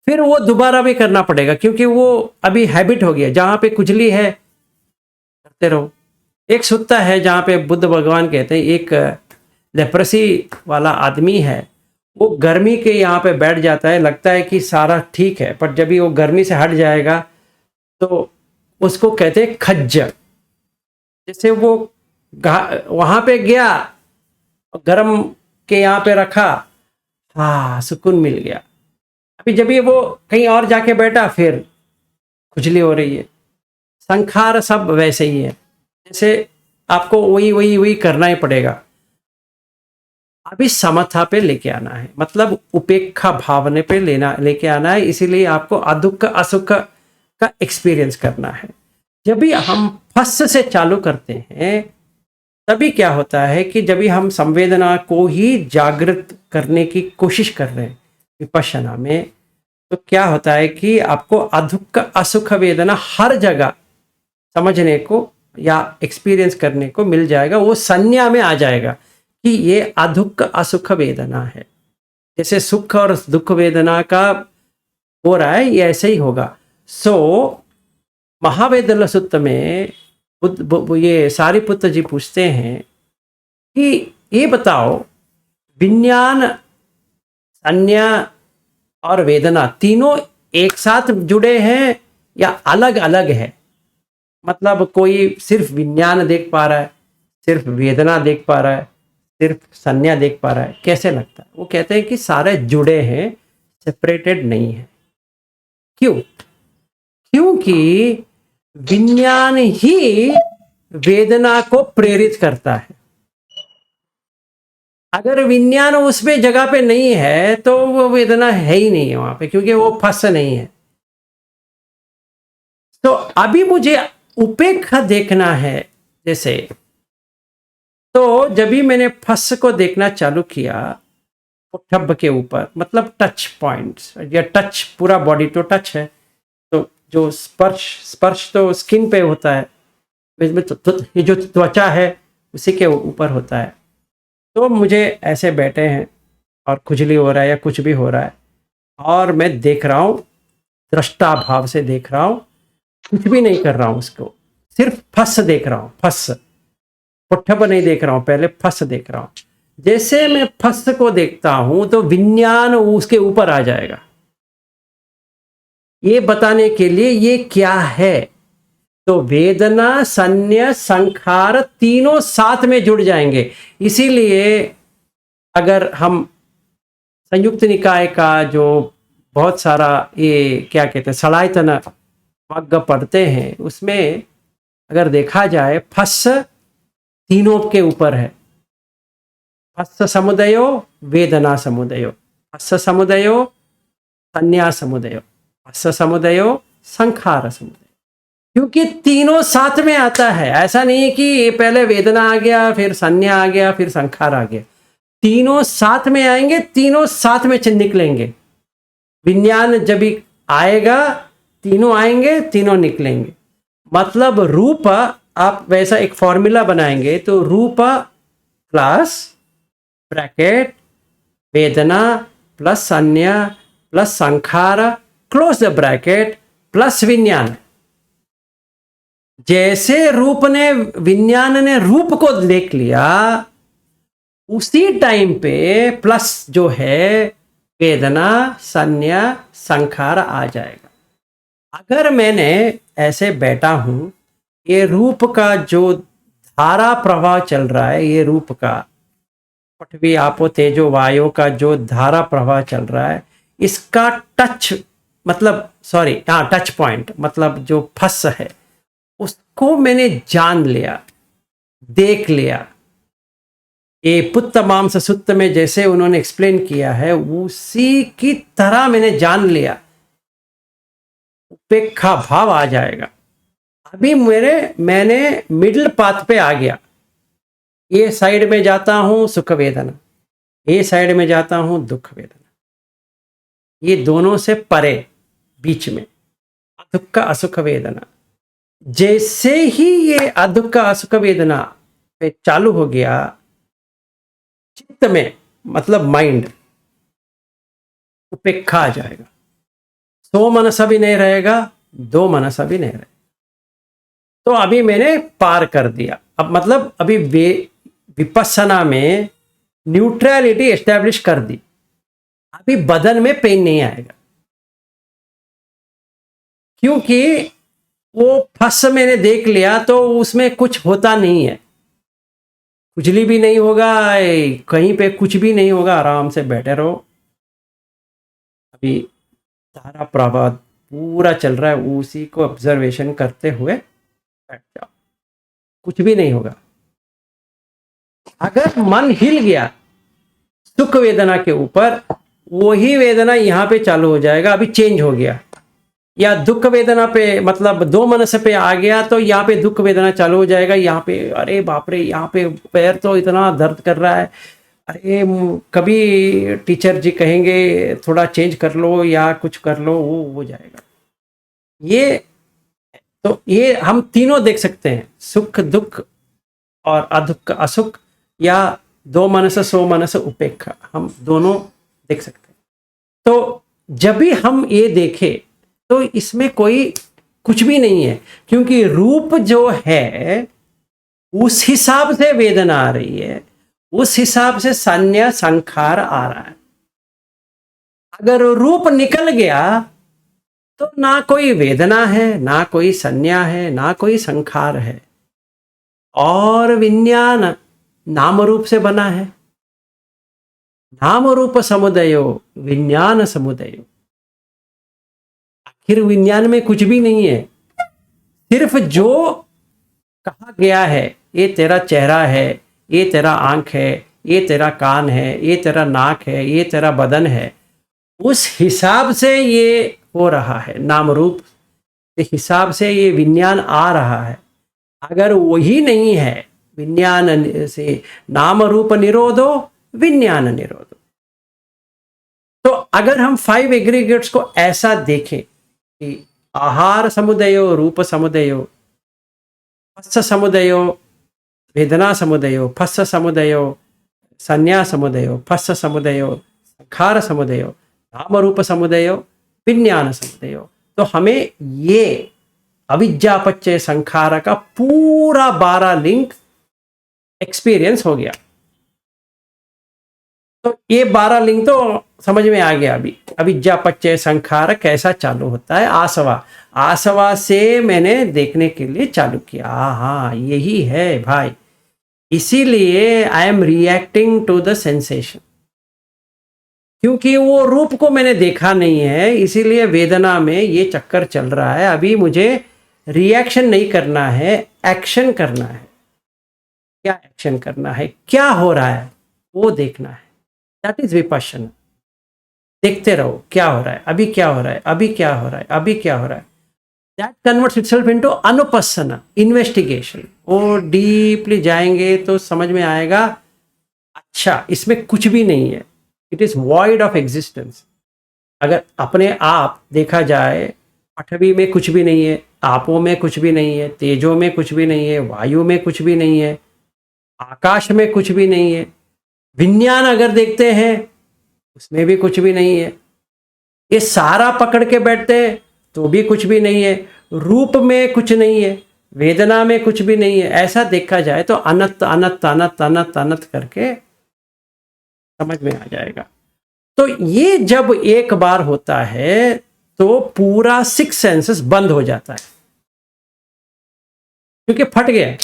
फिर वो दोबारा भी करना पड़ेगा क्योंकि वो अभी हैबिट हो गया। जहां पे खुजली है करते रहो। एक सुत्ता है जहां पे बुद्ध भगवान कहते हैं, एक लेप्रेसी वाला आदमी है, वो गर्मी के यहाँ पे बैठ जाता है, लगता है कि सारा ठीक है, पर जब भी वो गर्मी से हट जाएगा तो उसको कहते हैं खज्जर। जैसे वो वहां पे गया, गर्म के यहाँ पे रखा, हाँ सुकून मिल गया। अभी जब ये वो कहीं और जाके बैठा फिर खुजली हो रही है। संखार सब वैसे ही है, जैसे आपको वही करना ही पड़ेगा। अभी समता पे लेके आना है, मतलब उपेक्षा भावने पे लेके आना है। इसीलिए आपको अदुख असुख का एक्सपीरियंस करना है। जब भी हम फस से चालू करते हैं तभी क्या होता है कि जब भी हम संवेदना को ही जागृत करने की कोशिश कर रहे हैं विपश्यना में, तो क्या होता है कि आपको अदुख असुख वेदना हर जगह समझने को या एक्सपीरियंस करने को मिल जाएगा। वो संज्ञा में आ जाएगा कि ये अदुख असुख वेदना है। जैसे सुख और दुख वेदना का हो रहा है, ये ऐसे ही होगा। महावेदल सूत्र में ये सारिपुत्र जी पूछते हैं कि ये बताओ, विज्ञान, संज्ञा और वेदना तीनों एक साथ जुड़े हैं या अलग अलग है? मतलब कोई सिर्फ विज्ञान देख पा रहा है, सिर्फ वेदना देख पा रहा है, सिर्फ संज्ञा देख पा रहा है, कैसे लगता है? वो कहते हैं कि सारे जुड़े हैं, सेपरेटेड नहीं है। क्यों? क्योंकि विज्ञान ही वेदना को प्रेरित करता है। अगर विज्ञान उसमें जगह पे नहीं है तो वो वेदना है ही नहीं है वहां पे, क्योंकि वो फंस नहीं है। तो अभी मुझे उपेक्षा देखना है। जैसे तो जब भी मैंने फस को देखना चालू किया ठब के ऊपर, मतलब टच पॉइंट्स या टच, पूरा बॉडी तो टच है, तो जो स्पर्श तो स्किन पे होता है, ये जो त्वचा है उसी के ऊपर होता है। तो मुझे ऐसे बैठे हैं और खुजली हो रहा है या कुछ भी हो रहा है और मैं देख रहा हूँ, दृष्टा भाव से देख रहा हूँ, कुछ भी नहीं कर रहा हूँ, उसको सिर्फ फस देख रहा हूँ। फस पुट्ठब नहीं देख रहा हूँ, पहले फस देख रहा हूँ। जैसे मैं फस को देखता हूं तो विज्ञान उसके ऊपर आ जाएगा, ये बताने के लिए ये क्या है। तो वेदना, संज्ञा, संखार तीनों साथ में जुड़ जाएंगे। इसीलिए अगर हम संयुक्त निकाय का जो बहुत सारा ये क्या कहते हैं सलायतन मग्ग पढ़ते हैं, उसमें अगर देखा जाए फस तीनों के ऊपर है। फस समुदयो, वेदना समुदयो, फस समुदयो, संज्ञा समुदयो, फस समुदयो, संखार समुदयो। क्योंकि तीनों साथ में आता है। ऐसा नहीं है कि पहले वेदना आ गया, फिर संज्ञा आ गया, फिर संखार आ गया। तीनों साथ में आएंगे, तीनों साथ में निकलेंगे। विज्ञान जब भी आएगा, तीनों आएंगे, तीनों निकलेंगे। मतलब रूप, आप वैसा एक फॉर्मूला बनाएंगे तो रूप प्लस ब्रैकेट वेदना प्लस संज्ञा प्लस संखार क्लोज द ब्रैकेट प्लस विज्ञान। जैसे रूप ने, विज्ञान ने रूप को देख लिया, उसी टाइम पे प्लस जो है वेदना, संज्ञा, संखार आ जाएगा। अगर मैंने ऐसे बैठा हूं, ये रूप का जो धारा प्रवाह चल रहा है, ये रूप का पृथ्वी आपो तेजो वायु का जो धारा प्रवाह चल रहा है, इसका टच मतलब सॉरी हाँ टच पॉइंट मतलब जो फस है, उसको मैंने जान लिया, देख लिया। ये पुत्त मांस सुत्त में जैसे उन्होंने एक्सप्लेन किया है, उसी की तरह मैंने जान लिया, उपेक्षा भाव आ जाएगा। अभी मैंने मिडिल पाथ पे आ गया। ये साइड में जाता हूं सुख वेदना, ये साइड में जाता हूं दुख वेदना, ये दोनों से परे बीच में दुख का असुख वेदना। जैसे ही ये अदुख का असुख वेदना पे चालू हो गया, चित्त में मतलब माइंड उपेक्षा आ जाएगा। सो मनसा भी नहीं रहेगा, दो मनसा भी नहीं रहेगा। तो अभी मैंने पार कर दिया। अब मतलब अभी विपස්සना में न्यूट्रलिटी एस्टेब्लिश कर दी। अभी बदन में पेन नहीं आएगा, क्योंकि वो फस मैंने देख लिया, तो उसमें कुछ होता नहीं है, खुजली भी नहीं होगा, कहीं पे कुछ भी नहीं होगा। आराम से बैठे रहो। अभी धारा प्रवाह पूरा चल रहा है, उसी को ऑब्जर्वेशन करते हुए बैठ जाओ, कुछ भी नहीं होगा। अगर मन हिल गया सुख वेदना के ऊपर, वही वेदना यहाँ पे चालू हो जाएगा, अभी चेंज हो गया। या दुख वेदना पे मतलब दो मनस पे आ गया, तो यहाँ पे दुख वेदना चालू हो जाएगा। यहाँ पे अरे बाप रे, यहाँ पे पैर तो इतना दर्द कर रहा है, अरे कभी टीचर जी कहेंगे थोड़ा चेंज कर लो या कुछ कर लो, वो हो जाएगा। ये हम तीनों देख सकते हैं, सुख दुख और अदुख असुख, या दो मनस सो मनस उपेक्षा, हम दोनों देख सकते हैं। तो जब भी हम ये देखें तो इसमें कोई कुछ भी नहीं है, क्योंकि रूप जो है उस हिसाब से वेदना आ रही है, उस हिसाब से संज्ञा संखार आ रहा है। अगर रूप निकल गया तो ना कोई वेदना है, ना कोई संज्ञा है, ना कोई संखार है, और विज्ञान नाम रूप से बना है। नाम रूप समुदयो विज्ञान समुदयो। आखिर विज्ञान में कुछ भी नहीं है, सिर्फ जो कहा गया है, ये तेरा चेहरा है, ये तेरा आंख है, ये तेरा कान है, ये तेरा नाक है, ये तेरा बदन है, उस हिसाब से ये हो रहा है। नाम रूप के हिसाब से ये विज्ञान आ रहा है। अगर वही नहीं है, विज्ञान से नाम रूप निरोधो विज्ञान निरोधो। तो अगर हम 5 एग्रीगेट्स को ऐसा देखें कि आहार समुदयो रूप समुदयो, फस्स समुदयो वेदना समुदयो, फस्स समुदयो संज्ञा समुदयो, फस्स समुदयो संखार समुदयो, नाम रूप समुदयो विज्ञान समुदयो। तो हमें ये अविद्यापच्चय संखार का पूरा 12 लिंक एक्सपीरियंस हो गया। तो ये 12 लिंक तो समझ में आ गया। अभी अविद्यापच्चय संखार कैसा चालू होता है, आसवा से मैंने देखने के लिए चालू किया। हाँ यही है भाई, इसीलिए I am reacting to the sensation, क्योंकि वो रूप को मैंने देखा नहीं है, इसीलिए वेदना में ये चक्कर चल रहा है। अभी मुझे रिएक्शन नहीं करना है, एक्शन करना है। क्या एक्शन करना है, क्या हो रहा है वो देखना है। That is Vipassana. देखते रहो क्या हो रहा है, अभी क्या हो रहा है, अभी क्या हो रहा है, अभी क्या हो रहा है। दैट कन्वर्ट्स इटसेल्फ इनटू अनुपस्सना, इन्वेस्टिगेशन। वो डीपली जाएंगे तो समझ में आएगा, अच्छा इसमें कुछ भी नहीं है, it is void of existence. अगर अपने आप देखा जाए, पृथ्वी में कुछ भी नहीं है, आपो में कुछ भी नहीं है, तेजो में कुछ भी नहीं है, वायु में कुछ भी नहीं है, आकाश में कुछ भी नहीं है, विज्ञान अगर देखते हैं उसमें भी कुछ भी नहीं है, ये सारा पकड़ के बैठते हैं तो भी कुछ भी नहीं है, रूप में कुछ नहीं है, वेदना में कुछ भी नहीं है। ऐसा देखा जाए तो अनंत अनंत अनंत अनंत अनंत करके समझ में आ जाएगा। तो ये जब एक बार होता है तो पूरा 6 सेंसेस बंद हो जाता है, क्योंकि फट गया।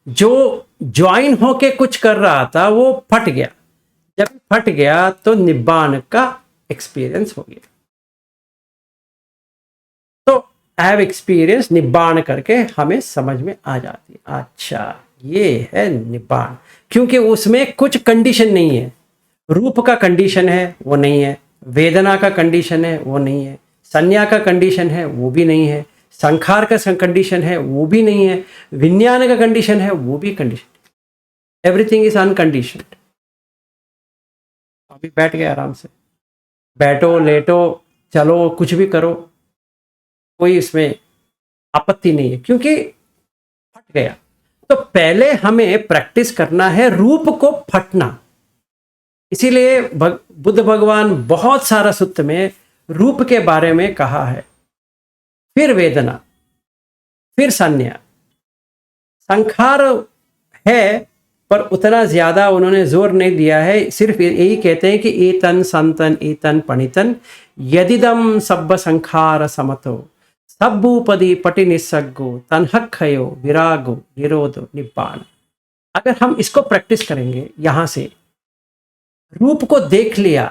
जो ज्वाइन होके कुछ कर रहा था वो फट गया। जब फट गया तो निब्बाण का एक्सपीरियंस हो गया। तो आई हैव एक्सपीरियंस निब्बाण करके हमें समझ में आ जाती है, अच्छा ये है निब्बाण, क्योंकि उसमें कुछ कंडीशन नहीं है। रूप का कंडीशन है वो नहीं है, वेदना का कंडीशन है वो नहीं है, संज्ञा का कंडीशन है वो भी नहीं है, संखार का कंडीशन है वो भी नहीं है, विज्ञान का कंडीशन है वो भी कंडीशन। Everything is unconditioned. अभी बैठ गए आराम से, बैठो लेटो चलो कुछ भी करो, कोई इसमें आपत्ति नहीं है, क्योंकि फट गया। तो पहले हमें प्रैक्टिस करना है रूप को फटना। इसीलिए बुद्ध भगवान बहुत सारा सूत्र में रूप के बारे में कहा है, फिर वेदना, फिर संज्ञा। संखार है पर उतना ज्यादा उन्होंने जोर नहीं दिया है, सिर्फ यही कहते हैं कि एतन संतन एतन पणितन यदिदम सब्ब संखार समतो सब्बूपदी पटि निस्सग्गो तन्हक्षयो विरागो निरोधो निब्बाण। अगर हम इसको प्रैक्टिस करेंगे, यहां से रूप को देख लिया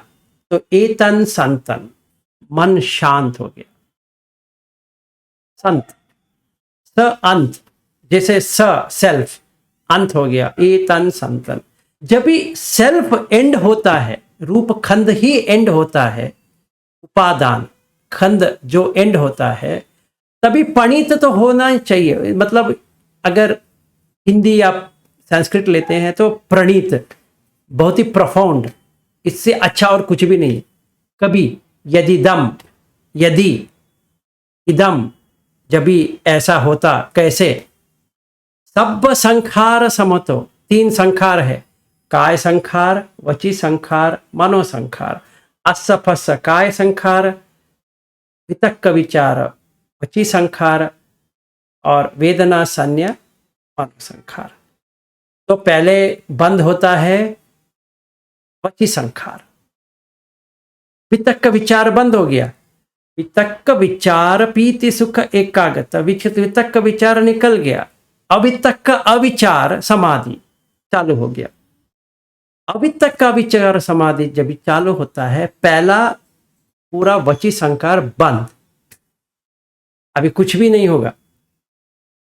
तो एतन संतन, मन शांत हो गया। संत स अंत, जैसे स सेल्फ अंत हो गया, एतन संतन। जब भी सेल्फ एंड होता है, रूप खंड ही एंड होता है, उपादान खंड जो एंड होता है, तभी पणित तो होना ही चाहिए। मतलब अगर हिंदी या संस्कृत लेते हैं तो प्रणीत, बहुत ही प्रोफाउंड, इससे अच्छा और कुछ भी नहीं। कभी यदिदम, यदि इदम, जब भी ऐसा होता, कैसे। सब संखार समतो, 3 संखार है, काय संखार, वची संखार, मनो संखार। अस्सफस काय संखार, वितक्क विचार वची संखार, और वेदना संज्ञा मनो संखार। तो पहले बंद होता है वची संखार, वितक्क विचार बंद हो गया, वितक्क विचार पीति सुख एकाग्रता, वितक्क विचार निकल गया, अवितक्क अविचार समाधि चालू हो गया। अवितक्क अविचार समाधि जब चालू होता है, पहला पूरा वची संखार बंद, अभी कुछ भी नहीं होगा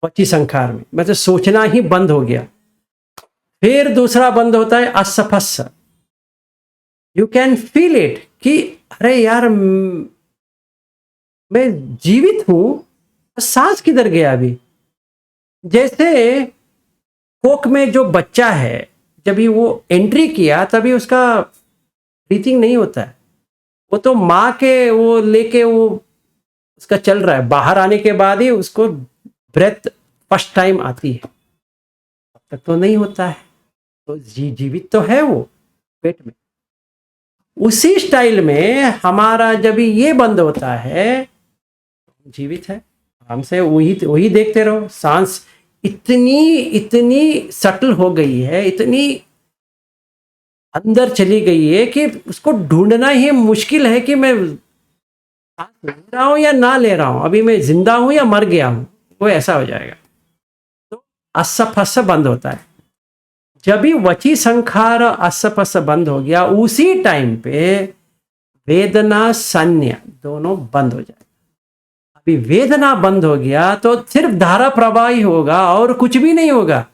वची संखार में, मतलब सोचना ही बंद हो गया। फिर दूसरा बंद होता है असफस, यू कैन फील इट कि अरे यार मैं जीवित हूं, सांस किधर गया अभी। जैसे कोक में जो बच्चा है, जब भी वो एंट्री किया तभी उसका ब्रीथिंग नहीं होता है, वो तो माँ के वो लेके वो उसका चल रहा है, बाहर आने के बाद ही उसको ब्रेथ फर्स्ट टाइम आती है, तब तक तो नहीं होता है। तो जीवित तो है वो पेट में। उसी स्टाइल में हमारा जब ये बंद होता है, जीवित है, हमसे वही देखते रहो। सांस इतनी सटल हो गई है, इतनी अंदर चली गई है कि उसको ढूंढना ही मुश्किल है कि मैं सांस ले रहा हूं या ना ले रहा हूं, अभी मैं जिंदा हूं या मर गया हूं, वो ऐसा हो जाएगा। तो अस्सफस बंद होता है। जब भी वची संखार अस्सफस बंद हो गया, उसी टाइम पे वेदना संज्ञा दोनों बंद हो जाएगा। अभी वेदना बंद हो गया तो सिर्फ धारा प्रवाह ही होगा और कुछ भी नहीं होगा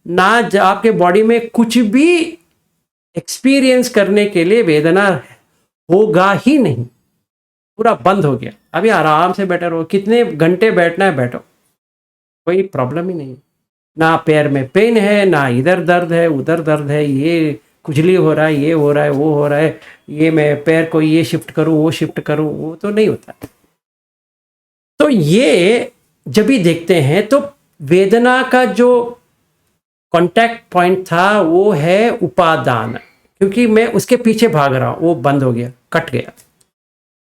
ना, आपके बॉडी में कुछ भी एक्सपीरियंस करने के लिए वेदना होगा ही नहीं, पूरा बंद हो गया। अभी आराम से बैठे रहो, कितने घंटे बैठना है बैठो, कोई प्रॉब्लम ही नहीं। ना पैर में पेन है, ना इधर दर्द है उधर दर्द है, ये खुजली हो रहा है, ये हो रहा है वो हो रहा है, ये मैं पैर को ये शिफ्ट करूं वो शिफ्ट करूं, वो तो नहीं होता। तो ये जब भी देखते हैं तो वेदना का जो कांटेक्ट पॉइंट था वो है उपादान, क्योंकि मैं उसके पीछे भाग रहा हूं, वो बंद हो गया, कट गया।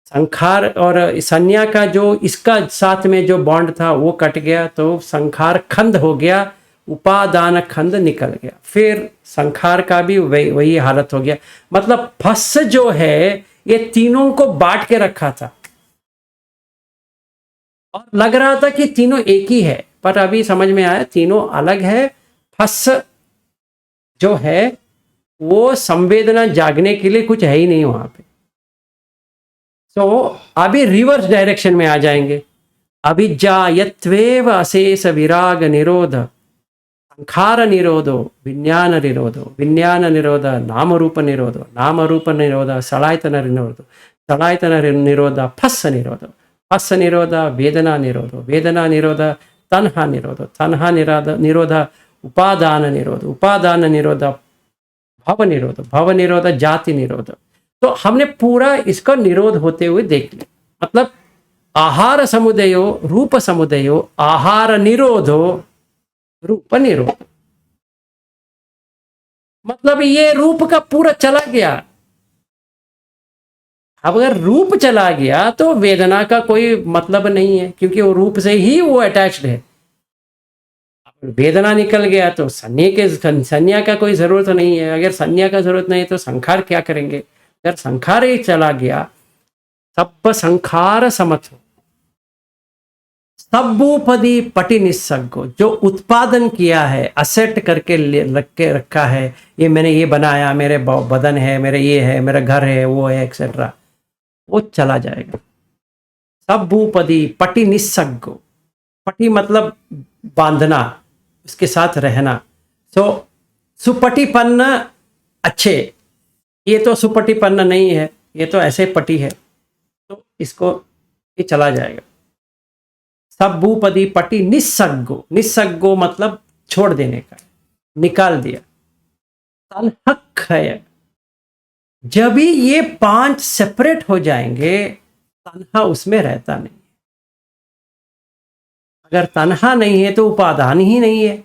संखार और संज्ञा का जो इसका साथ में जो बॉन्ड था वो कट गया, तो संखार खंड हो गया, उपादान खंड निकल गया, फिर संखार का भी वही हालत हो गया। मतलब फस जो है ये तीनों को बांट के रखा था और लग रहा था कि तीनों एक ही है, पर अभी समझ में आया तीनों अलग है। फस जो है वो संवेदना जागने के लिए कुछ है ही नहीं वहां पे। तो अभी रिवर्स डायरेक्शन में आ जाएंगे। अभिजायत्वेव अशेष विराग निरोध, संखार निरोधो विज्ञान निरोधो, विज्ञान निरोध नाम रूप निरोधो, नाम रूप निरोध सलायतन निरोधो, सलायतन निरोध फस निरोधो, फस निरोध वेदना निरोधो, वेदना निरोध तन्हा निरोधो, तन्हा निरोध उपादान निरोध, उपादान निरोध भव निरोध, भव निरोध जाति निरोध। तो हमने पूरा इसका निरोध होते हुए देख लिया। मतलब आहार समुदयो रूप समुदयो, आहार निरोधो रूप निरोध। मतलब ये रूप का पूरा चला गया। अब अगर रूप चला गया तो वेदना का कोई मतलब नहीं है, क्योंकि वो रूप से ही वो अटैच्ड है। वेदना निकल गया तो संज्ञा का कोई जरूरत नहीं है। अगर संज्ञा का जरूरत नहीं तो संखार क्या करेंगे? अगर संखार ही चला गया, सब संखार समथ हो, सब्बूपदी पटि निस्सग्गो, जो उत्पादन किया है, असेट करके रख के रखा है, ये मैंने ये बनाया, मेरे बदन है, मेरे ये है, मेरा घर है, वो है एक्सेट्रा, वो चला जाएगा। सब्बूपदी पटि निस्सग्गो, पटि मतलब बांधना, उसके साथ रहना। तो सुपटिपन्न अच्छे, ये तो सुपटिपन्न नहीं है, ये तो ऐसे पटी है, तो इसको ये चला जाएगा। सब्बूपदी पटि निस्सग्गो, निस्सग्गो मतलब छोड़ देने का, निकाल दिया। तन्हक्षय, जब भी ये पांच सेपरेट हो जाएंगे, तन्हा उसमें रहता नहीं। अगर तन्हा नहीं है तो उपादान ही नहीं है,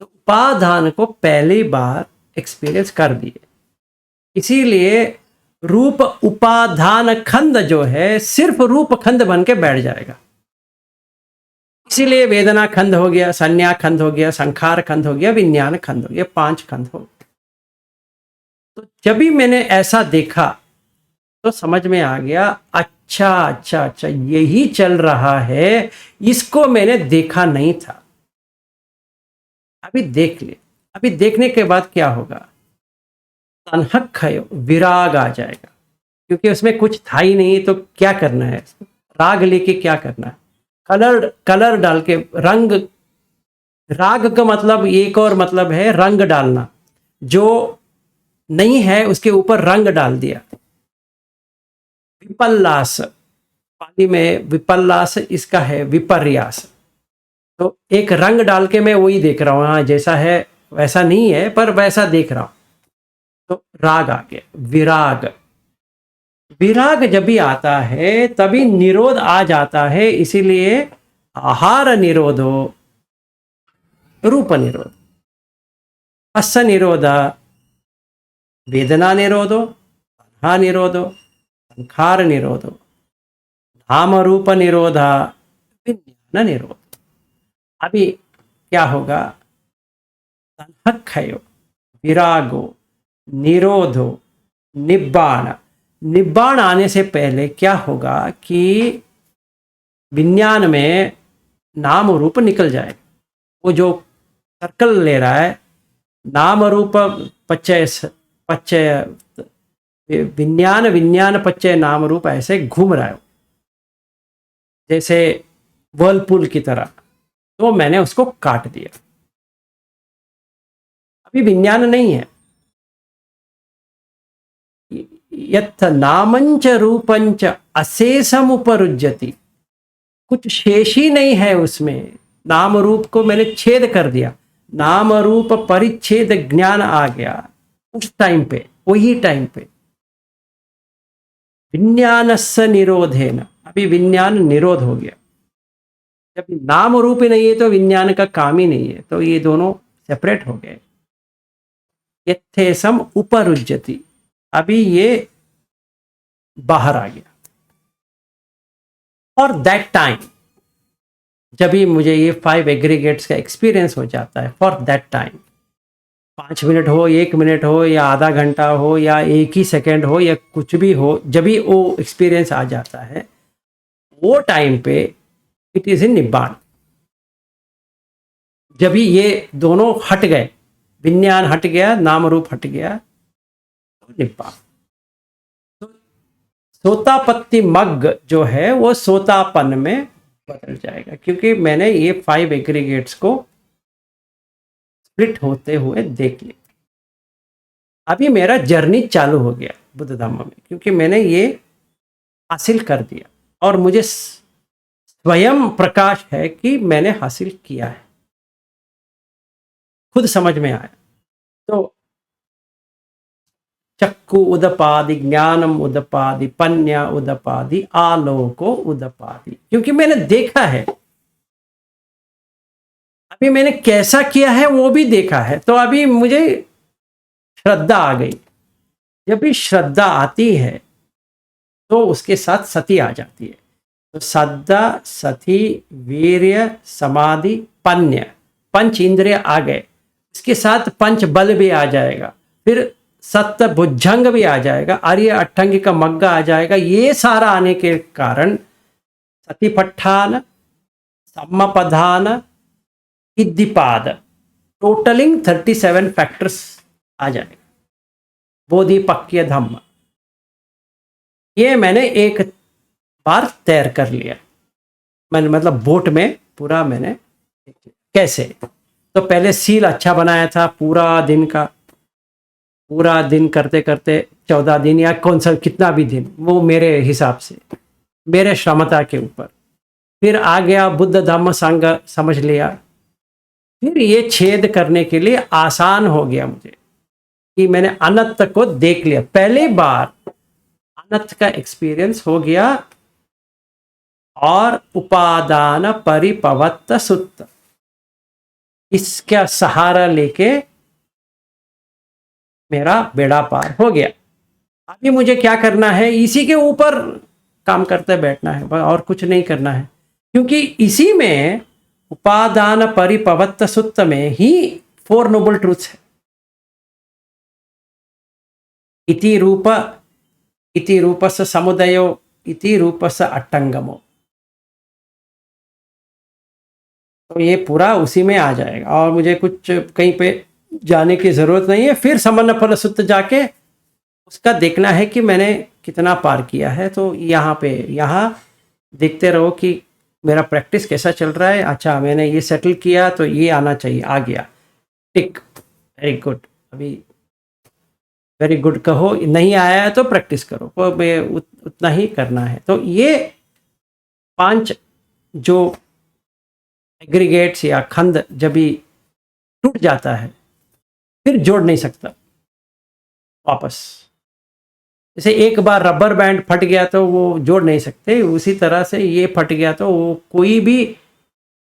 तो उपादान को पहली बार एक्सपीरियंस कर दिए। इसीलिए रूप उपादान खंड जो है सिर्फ रूप खंड बन के बैठ जाएगा। इसीलिए वेदना खंड हो गया, संज्ञा खंड हो गया, संखार खंड हो गया, विज्ञान खंड हो गया, 5 खंड हो गए। तो जब भी मैंने ऐसा देखा तो समझ में आ गया, अच्छा अच्छा अच्छा यही चल रहा है, इसको मैंने देखा नहीं था, अभी देख ले। अभी देखने के बाद क्या होगा? तन्हक्षयो, विराग आ जाएगा, क्योंकि उसमें कुछ था ही नहीं, तो क्या करना है? राग लेके क्या करना है? कलर डाल के रंग, राग का मतलब एक और मतलब है रंग डालना, जो नहीं है उसके ऊपर रंग डाल दिया। विपल्लास, पाली में विपल्लास इसका है विपर्यास। तो एक रंग डाल के मैं वही देख रहा हूं, हाँ जैसा है वैसा नहीं है पर वैसा देख रहा हूं। तो राग आ गया, विराग। विराग जब भी आता है तभी निरोध आ जाता है। इसीलिए आहार निरोधो रूप निरोध, फस निरोध वेदना निरोधो, तन्हा निरोधो, संखार निरोधो, नाम रूप निरोध विज्ञान निरोध। अभी क्या होगा? तन्हक्षयो, विरागो, निरोधो, निब्बाण। निब्बाण आने से पहले क्या होगा कि विज्ञान में नाम रूप निकल जाएगा। वो जो सर्कल ले रहा है, नाम रूप पच्चय पच्चय विज्ञान, विज्ञान पच्चय नाम रूप, ऐसे घूम रहा है जैसे वर्लपूल की तरह। तो मैंने उसको काट दिया, अभी विज्ञान नहीं है। यत् नामंच रूपंच अशेषमुपरुज्यति, कुछ शेष ही नहीं है उसमें। नाम रूप को मैंने छेद कर दिया, नाम रूप परिच्छेद ज्ञान आ गया उस टाइम पे, वही टाइम पे। विज्ञानस्य निरोधेन, अभी विज्ञान निरोध हो गया। जब नाम रूप ही नहीं है तो विज्ञान का काम ही नहीं है, तो ये दोनों सेपरेट हो गए। यथेसम उपरुज्यति, अभी ये बाहर आ गया। और दैट टाइम जब भी मुझे ये 5 एग्रीगेट्स का एक्सपीरियंस हो जाता है फॉर दैट टाइम, 5 मिनट हो, 1 मिनट हो, या आधा घंटा हो, या 1 ही सेकेंड हो, या कुछ भी हो, जब भी वो एक्सपीरियंस आ जाता है, वो टाइम पे इट इज इन निब्बाण। जब भी ये दोनों हट गए, विज्ञान हट गया, नाम रूप हट गया, तो निब्बाण। तो सोतापत्ति मग्ग जो है वो सोतापन में बदल जाएगा, क्योंकि मैंने ये 5 एग्रीगेट्स को स्प्लिट होते हुए देख लिया। अभी मेरा जर्नी चालू हो गया बुद्ध धम्म में, क्योंकि मैंने ये हासिल कर दिया और मुझे स्वयं प्रकाश है कि मैंने हासिल किया है, खुद समझ में आया। तो चक्कु उदपादि, ज्ञानम उदपादि, पन्या उदपादि, आलोको उदपादि, क्योंकि मैंने देखा है। अभी मैंने कैसा किया है वो भी देखा है, तो अभी मुझे श्रद्धा आ गई। जब भी श्रद्धा आती है तो उसके साथ सती आ जाती है। तो श्रद्धा, सती, वीर्य, समाधि, पन्य, पंच इंद्रिय आ गए, इसके साथ पंच बल भी आ जाएगा, फिर सत्य भुजंग भी आ जाएगा, आर्य अट्ठंगी का मग्गा आ जाएगा। ये सारा आने के कारण सतिपट्ठान, सम्मपधान, इद्दिपाद, टोटलिंग 37 फैक्टर्स आ जाएगा। बोधिपक्य धम्म, ये मैंने एक बार तैर कर लिया। मैंने मतलब बोट में पूरा मैंने कैसे, तो पहले सील अच्छा बनाया था पूरा दिन का, पूरा दिन करते करते 14 दिन या कौन सा कितना भी दिन, वो मेरे हिसाब से, मेरे क्षमता के ऊपर। फिर आ गया बुद्ध धम्म संघ, समझ लिया। फिर ये छेद करने के लिए आसान हो गया मुझे कि मैंने अनंत को देख लिया। पहली बार अनंत का एक्सपीरियंस हो गया, और उपादान परिपवत्त सुत्त, इसका सहारा लेके मेरा बेड़ा पार हो गया। अभी मुझे क्या करना है, इसी के ऊपर काम करते बैठना है, और कुछ नहीं करना है, क्योंकि इसी में उपादान परिपवत्त सुत्त में ही 4 नोबल ट्रूथ्स है। इति रूपस्य समुदयो, इति रूपस्य अट्टंगमो, तो ये पूरा उसी में आ जाएगा, और मुझे कुछ कहीं पे जाने की जरूरत नहीं है। फिर समन्न फल सुत्त जाके उसका देखना है कि मैंने कितना पार किया है। तो यहाँ देखते रहो कि मेरा प्रैक्टिस कैसा चल रहा है। अच्छा, मैंने ये सेटल किया तो ये आना चाहिए, आ गया, टिक, वेरी गुड। अभी वेरी गुड कहो, नहीं आया है तो प्रैक्टिस करो, उतना ही करना है। तो ये 5 जो एग्रीगेट्स या खंड जब भी टूट जाता है, फिर जोड़ नहीं सकता वापस। जैसे एक बार रबर बैंड फट गया तो वो जोड़ नहीं सकते, उसी तरह से ये फट गया तो वो कोई भी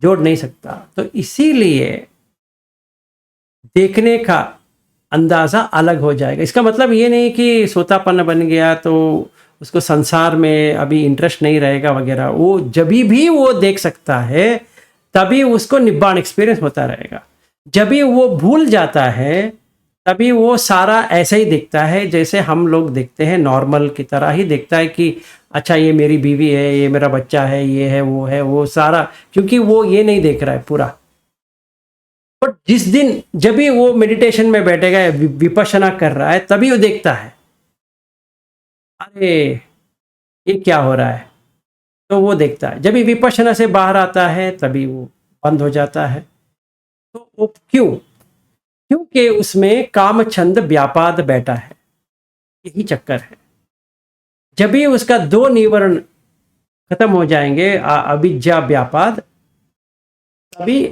जोड़ नहीं सकता। तो इसीलिए देखने का अंदाज़ा अलग हो जाएगा। इसका मतलब ये नहीं कि सोतापन्न बन गया तो उसको संसार में अभी इंटरेस्ट नहीं रहेगा वगैरह। वो जब भी वो देख सकता है तभी उसको निब्बाण एक्सपीरियंस होता रहेगा। जब भी वो भूल जाता है तभी वो सारा ऐसा ही दिखता है जैसे हम लोग देखते हैं, नॉर्मल की तरह ही दिखता है कि अच्छा ये मेरी बीवी है, ये मेरा बच्चा है, ये है, वो सारा, क्योंकि वो ये नहीं देख रहा है पूरा। बट जिस दिन जब भी वो मेडिटेशन में बैठेगा, विपश्यना कर रहा है, तभी वो देखता है अरे ये क्या हो रहा है, तो वो देखता है। जब भी विपश्यना से बाहर आता है तभी वो बंद हो जाता है। तो वो क्योंकि उसमें काम छंद व्यापाद बैठा है, यही चक्कर है। जब भी उसका 2 निवरण खत्म हो जाएंगे, अविद्या व्यापाद, तभी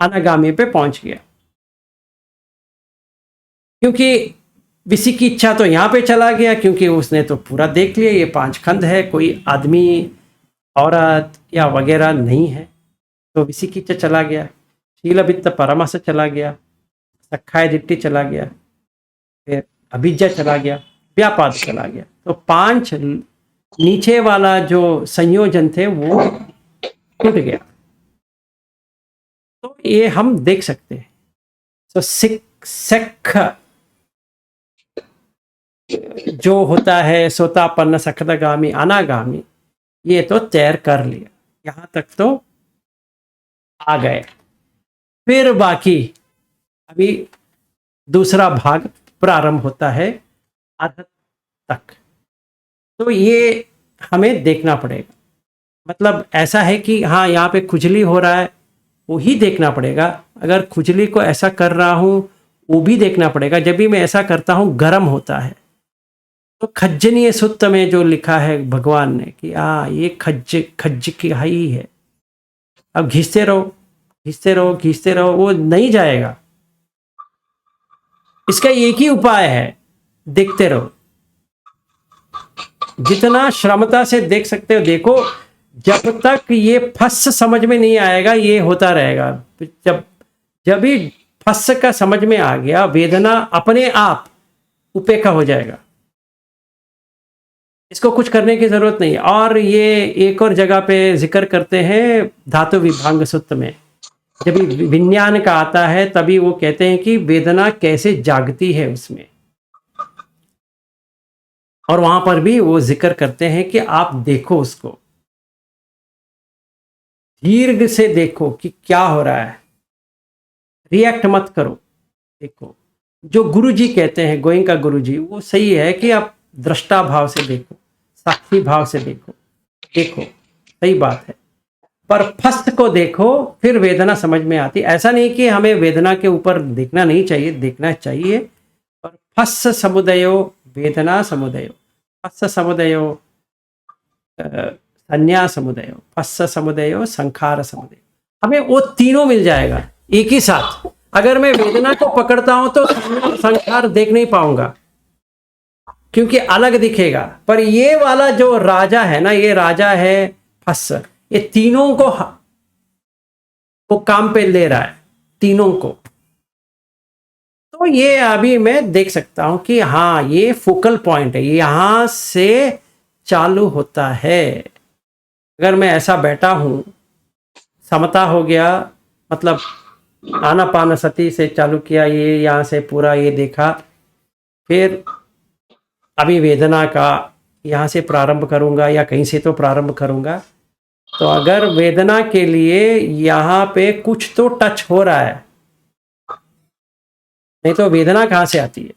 अनागामी पे पहुंच गया। क्योंकि विषय की इच्छा तो यहाँ पे चला गया, क्योंकि उसने तो पूरा देख लिया, ये 5 खंड है, कोई आदमी औरत या वगैरह नहीं है, तो विषय की इच्छा चला गया, शील वित्त परमस चला गया, सखाय दिट्टी चला गया, फिर अभिज्ञा चला गया, व्यापाद चला गया। तो 5 नीचे वाला जो संयोजन थे वो टूट गया। तो ये हम देख सकते हैं। तो सेख जो होता है सोतापन्न सखतगामी अनागामी, ये तो तैर कर लिया, यहां तक तो आ गए। फिर बाकी अभी दूसरा भाग प्रारंभ होता है अर्हत तक। तो ये हमें देखना पड़ेगा। मतलब ऐसा है कि हाँ यहाँ पे खुजली हो रहा है, वो ही देखना पड़ेगा। अगर खुजली को ऐसा कर रहा हूँ वो भी देखना पड़ेगा। जब भी मैं ऐसा करता हूँ गर्म होता है। तो खज्जनीय सूक्त में जो लिखा है भगवान ने कि ये खज्ज की ही है। अब घिसते रहो घिसते रहो घिसते रहो, वो नहीं जाएगा। इसका एक ही उपाय है, देखते रहो। जितना श्रमता से देख सकते हो देखो, जब तक ये फस समझ में नहीं आएगा ये होता रहेगा। जब भी फस का समझ में आ गया, वेदना अपने आप उपेक्षा हो जाएगा। इसको कुछ करने की जरूरत नहीं। और ये एक और जगह पे जिक्र करते हैं धातु विभांग सूत्र में, जब विज्ञान का आता है तभी वो कहते हैं कि वेदना कैसे जागती है उसमें। और वहां पर भी वो जिक्र करते हैं कि आप देखो, उसको दीर्घ से देखो कि क्या हो रहा है, रिएक्ट मत करो, देखो। जो गुरुजी कहते हैं, गोइंका गुरुजी, वो सही है कि आप दृष्टा भाव से देखो, साक्षी भाव से देखो, सही बात है। पर फस्त को देखो, फिर वेदना समझ में आती। ऐसा नहीं कि हमें वेदना के ऊपर देखना नहीं चाहिए, देखना चाहिए। पर फस समुदयो वेदना समुदयो, फस समुदयो संज्ञा समुदयो, फस समुदयो संखार समुदयो, हमें वो तीनों मिल जाएगा एक ही साथ। अगर मैं वेदना को पकड़ता हूं तो संखार देख नहीं पाऊंगा क्योंकि अलग दिखेगा। पर ये वाला जो राजा है ना, ये राजा है फस, ये तीनों को वो काम पे ले रहा है, तीनों को। तो ये अभी मैं देख सकता हूं कि हाँ ये फोकल पॉइंट है, यहां से चालू होता है। अगर मैं ऐसा बैठा हूं, समता हो गया, मतलब आनापानसति से चालू किया, ये यहाँ से पूरा ये देखा, फिर अभी वेदना का यहाँ से प्रारंभ करूँगा या कहीं से तो प्रारंभ करूँगा। तो अगर वेदना के लिए यहाँ पे कुछ तो टच हो रहा है, नहीं तो वेदना कहाँ से आती है।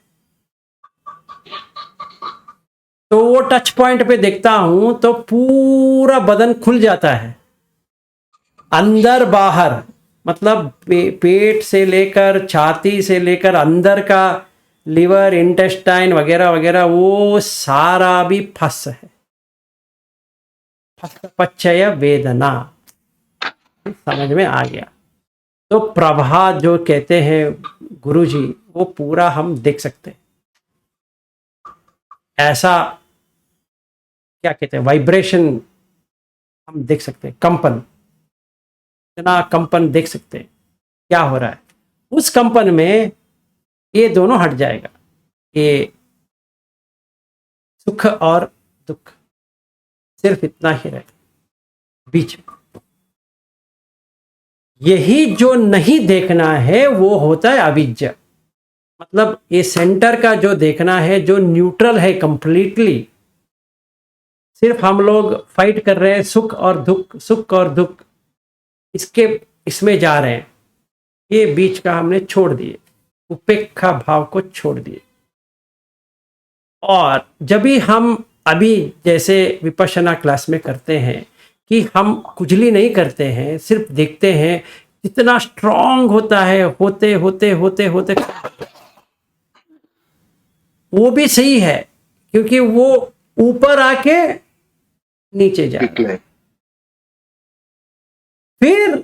तो वो टच पॉइंट पे देखता हूं तो पूरा बदन खुल जाता है, अंदर बाहर। मतलब पेट से लेकर छाती से लेकर अंदर का लिवर, इंटेस्टाइन वगैरह वगैरह, वो सारा भी फस है। फसपच्चय वेदना समझ में आ गया। तो प्रभा जो कहते हैं गुरुजी, वो पूरा हम देख सकते हैं। ऐसा क्या कहते हैं, वाइब्रेशन हम देख सकते हैं, कंपन, इतना कंपन देख सकते हैं क्या हो रहा है। उस कंपन में ये दोनों हट जाएगा, ये सुख और दुख, सिर्फ इतना ही रहेगा बीच में। यही जो नहीं देखना है वो होता है अविद्या। मतलब ये सेंटर का जो देखना है, जो न्यूट्रल है कंप्लीटली, सिर्फ हम लोग फाइट कर रहे हैं सुख और दुख, सुख और दुख, इसमें जा रहे हैं। ये बीच का हमने छोड़ दिए, उपेक्षा भाव को छोड़ दिए। और जब भी हम अभी जैसे विपश्यना क्लास में करते हैं कि हम खुजली नहीं करते हैं, सिर्फ देखते हैं, कितना स्ट्रांग होता है, होते होते होते होते वो भी सही है क्योंकि वो ऊपर आके नीचे जाए। फिर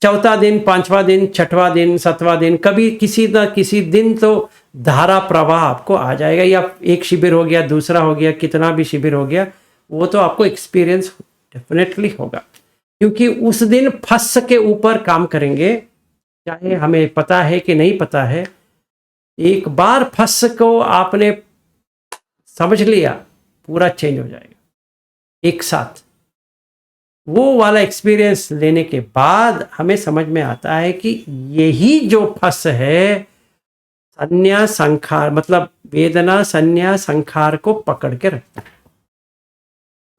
चौथा दिन, पांचवा दिन, छठवां दिन, सातवां दिन, कभी किसी न किसी दिन तो धारा प्रवाह आपको आ जाएगा। या एक शिविर हो गया, दूसरा हो गया, कितना भी शिविर हो गया, वो तो आपको एक्सपीरियंस डेफिनेटली होगा क्योंकि उस दिन फस के ऊपर काम करेंगे, चाहे हमें पता है कि नहीं पता है। एक बार फस को आपने समझ लिया, पूरा चेंज हो जाएगा। एक साथ। वो वाला एक्सपीरियंस लेने के बाद हमें समझ में आता है कि यही जो फस है संज्ञा संखार, मतलब वेदना संज्ञा संखार को पकड़ के रखता है।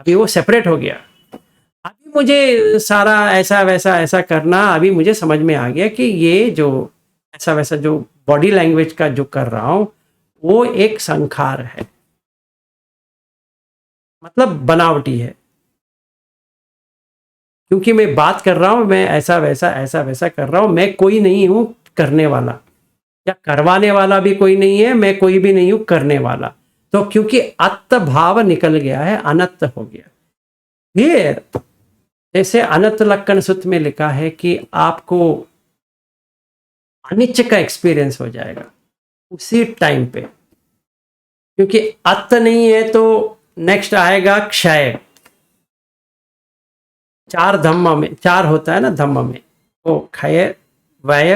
अभी वो सेपरेट हो गया। अभी मुझे सारा ऐसा वैसा ऐसा करना, अभी मुझे समझ में आ गया कि ये जो ऐसा वैसा जो बॉडी लैंग्वेज का जो कर रहा हूं वो एक संखार है, मतलब बनावटी है। क्योंकि मैं बात कर रहा हूं, मैं ऐसा वैसा कर रहा हूं, मैं कोई नहीं हूं करने वाला, या करवाने वाला भी कोई नहीं है, मैं कोई भी नहीं हूं करने वाला। तो क्योंकि अत्त भाव निकल गया है, अनत्त हो गया। फिर जैसे अनंत लक्षण सूत्र में लिखा है कि आपको अनिच्च का एक्सपीरियंस हो जाएगा उसी टाइम पे, क्योंकि अत्त नहीं है तो नेक्स्ट आएगा क्षय। चार धम्म में, चार होता है ना धम्म में, वो क्षय वय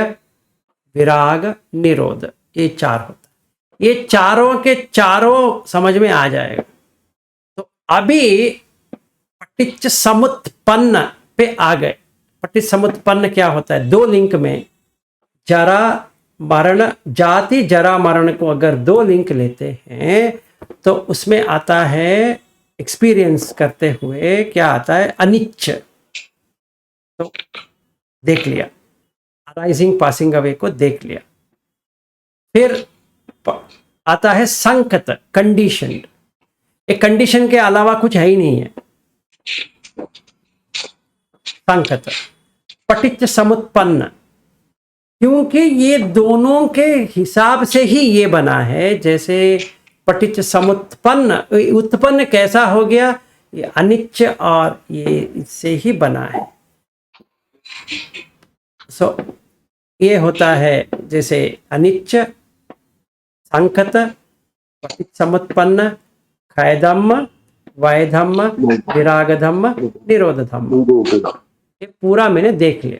विराग निरोध, ये चार होता है। ये चारों के चारों समझ में आ जाएगा। तो अभी पटिच्च समुत्पन्न पे आ गए। पटिच्च समुत्पन्न क्या होता है? दो लिंक में जरा मरण, जाति जरा मरण को अगर दो लिंक लेते हैं तो उसमें आता है एक्सपीरियंस करते हुए क्या आता है? अनिच्च। तो देख लिया, अराइजिंग पासिंग अवे को देख लिया। फिर आता है संकत, कंडीशन। एक कंडीशन के अलावा कुछ है ही नहीं है, संकत। पटिच्च समुत्पन्न, क्योंकि ये दोनों के हिसाब से ही ये बना है। जैसे पटिच्च समुत्पन्न, उत्पन्न कैसा हो गया? ये अनिच्च और ये इससे ही बना है। सो ये होता है जैसे अनिच्च, संकत, पटिच्च समुत्पन्न, क्षयधम्म, वयधम्म, विरागधम्म, निरोधधम्म। ये पूरा मैंने देख लिया।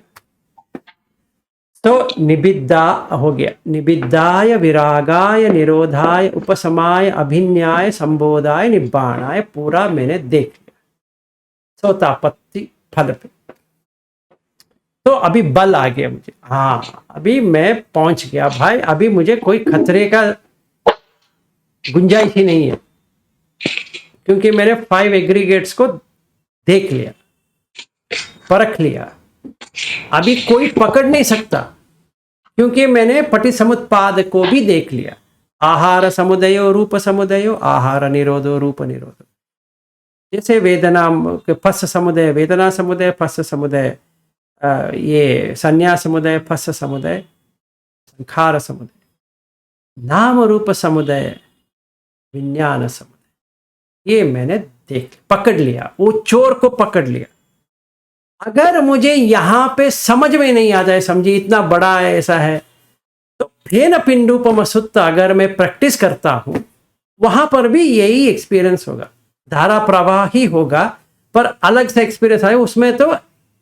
तो निबिद्धा हो गया, निबिद्धाय विरागाय निरोधाय उपशमाय अभिन्याय संबोधाय निब्बाणाय, पूरा मैंने देख लिया सोतापत्ति फल पे। तो अभी बल आ गया मुझे, हाँ अभी मैं पहुंच गया भाई, अभी मुझे कोई खतरे का गुंजाइश ही नहीं है, क्योंकि मैंने 5 एग्रीगेट्स को देख लिया, परख लिया। अभी कोई पकड़ नहीं सकता, क्योंकि मैंने पटिसमुत्पाद को भी देख लिया। आहार समुदयो रूप समुदयो, आहार निरोधो रूप निरोधो। जैसे वेदना के फस समुदय, वेदना समुदय, फस समुदय, ये संन्यास समुदय, फस समुदय, संखार समुदय, नाम रूप समुदय, विज्ञान समुदय। ये मैंने देख पकड़ लिया, वो चोर को पकड़ लिया। अगर मुझे यहां पे समझ में नहीं आ जाए, समझिए इतना बड़ा है, ऐसा है, तो फेन पिंडूपम सुत्त अगर मैं प्रैक्टिस करता हूं, वहां पर भी यही एक्सपीरियंस होगा, धारा प्रवाह ही होगा, पर अलग से एक्सपीरियंस आए। उसमें तो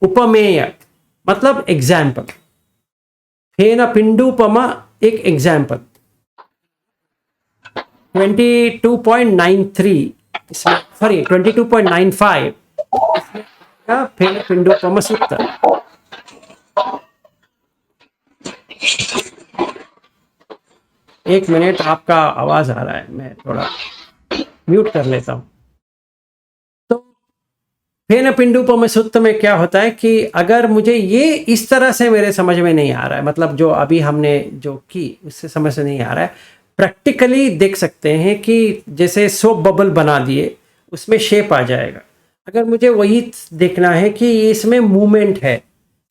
उपमेय मतलब एग्जाम्पल, फेन पिंडूपम एक एग्जाम्पल। 22.93 इसमें, सॉरी 22.95 का फेन पिंडूपम सुत्त। एक मिनट, आपका आवाज आ रहा है, मैं थोड़ा म्यूट कर लेता हूं। तो फेन पिंडूपम सुत्त में क्या होता है कि अगर मुझे ये इस तरह से मेरे समझ में नहीं आ रहा है, मतलब जो अभी हमने जो की उससे समझ में नहीं आ रहा है, प्रैक्टिकली देख सकते हैं कि जैसे सोप बबल बना दिए, उसमें शेप आ जाएगा। अगर मुझे वही देखना है कि इसमें मूवमेंट है,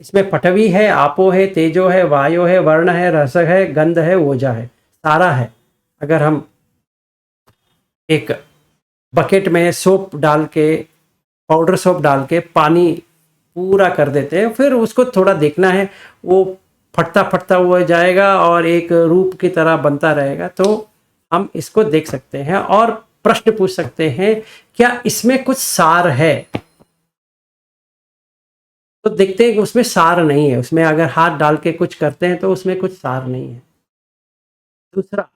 इसमें पटवी है, आपो है, तेजो है, वायु है, वर्ण है, रस है, गंध है, ओजा है, सारा है। अगर हम एक बकेट में सोप डाल के, पाउडर सोप डाल के पानी पूरा कर देते हैं, फिर उसको थोड़ा देखना है, वो फटता फटता हुआ जाएगा और एक रूप की तरह बनता रहेगा। तो हम इसको देख सकते हैं और प्रश्न पूछ सकते हैं, क्या इसमें कुछ सार है? तो देखते हैं कि उसमें सार नहीं है। उसमें अगर हाथ डाल के कुछ करते हैं तो उसमें कुछ सार नहीं है। दूसरा,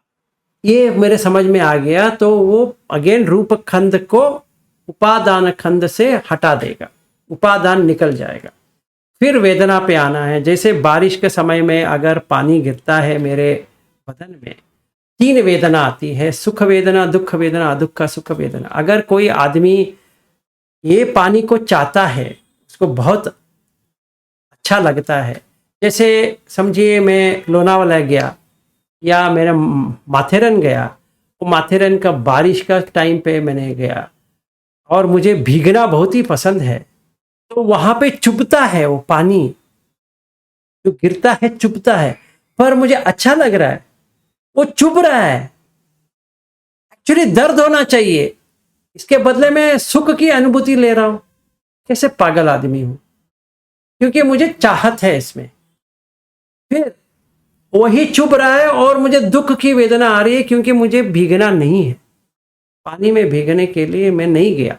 ये मेरे समझ में आ गया, तो वो अगेन रूप खंड को उपादान खंड से हटा देगा, उपादान निकल जाएगा। फिर वेदना पे आना है। जैसे बारिश के समय में अगर पानी गिरता है मेरे बदन में, 3 वेदना आती है, सुख वेदना, दुख वेदना, अदुख सुख वेदना। अगर कोई आदमी ये पानी को चाहता है, उसको बहुत अच्छा लगता है, जैसे समझिए मैं लोनावाला गया या मेरा माथेरन गया, वो माथेरन का बारिश का टाइम पे मैंने गया और मुझे भीगना बहुत ही पसंद है, तो वहाँ पे चुभता है, वो पानी जो गिरता है चुभता है, पर मुझे अच्छा लग रहा है, वो चुभ रहा है। एक्चुअली दर्द होना चाहिए, इसके बदले में सुख की अनुभूति ले रहा हूं। कैसे पागल आदमी हूं, क्योंकि मुझे चाहत है इसमें। फिर वही चुभ रहा है और मुझे दुख की वेदना आ रही है, क्योंकि मुझे भीगना नहीं है। पानी में भीगने के लिए मैं नहीं गया।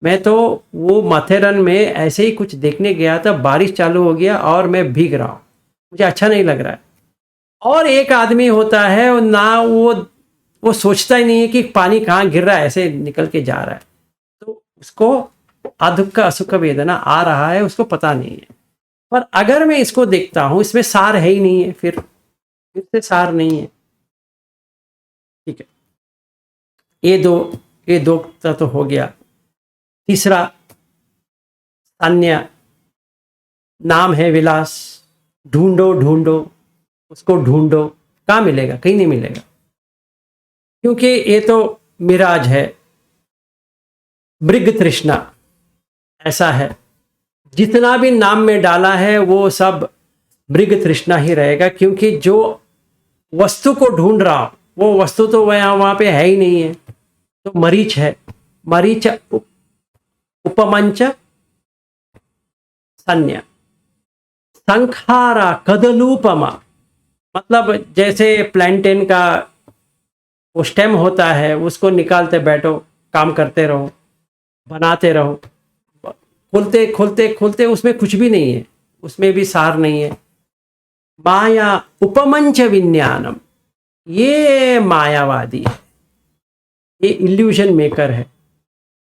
मैं तो वो माथेरन में ऐसे ही कुछ देखने गया था, बारिश चालू हो गया और मैं भीग रहा हूँ, मुझे अच्छा नहीं लग रहा है। और एक आदमी होता है ना, वो सोचता ही नहीं है कि पानी कहाँ गिर रहा है, ऐसे निकल के जा रहा है, तो उसको अदुख असुख वेदना आ रहा है, उसको पता नहीं है। पर अगर मैं इसको देखता हूँ, इसमें सार है ही नहीं है, फिर से सार नहीं है। ठीक है, ये दो तो हो गया। तीसरा अन्य नाम है विलास। ढूंढो ढूंढो, उसको ढूंढो, कहाँ मिलेगा? कहीं नहीं मिलेगा, क्योंकि ये तो मिराज है, मृग तृष्णा ऐसा है। जितना भी नाम में डाला है वो सब मृग तृष्णा ही रहेगा, क्योंकि जो वस्तु को ढूंढ रहा हूं वो वस्तु तो वहां पे है ही नहीं है। तो मरीच है, मरीच उपमंच सन्या संखारा कदलूपमा, मतलब जैसे प्लांटेन का वो स्टेम होता है, उसको निकालते बैठो, काम करते रहो, बनाते रहो, खोलते खोलते खोलते उसमें कुछ भी नहीं है, उसमें भी सार नहीं है। माया उपमंच विज्ञानम, ये मायावादी है, ये इल्यूजन मेकर है।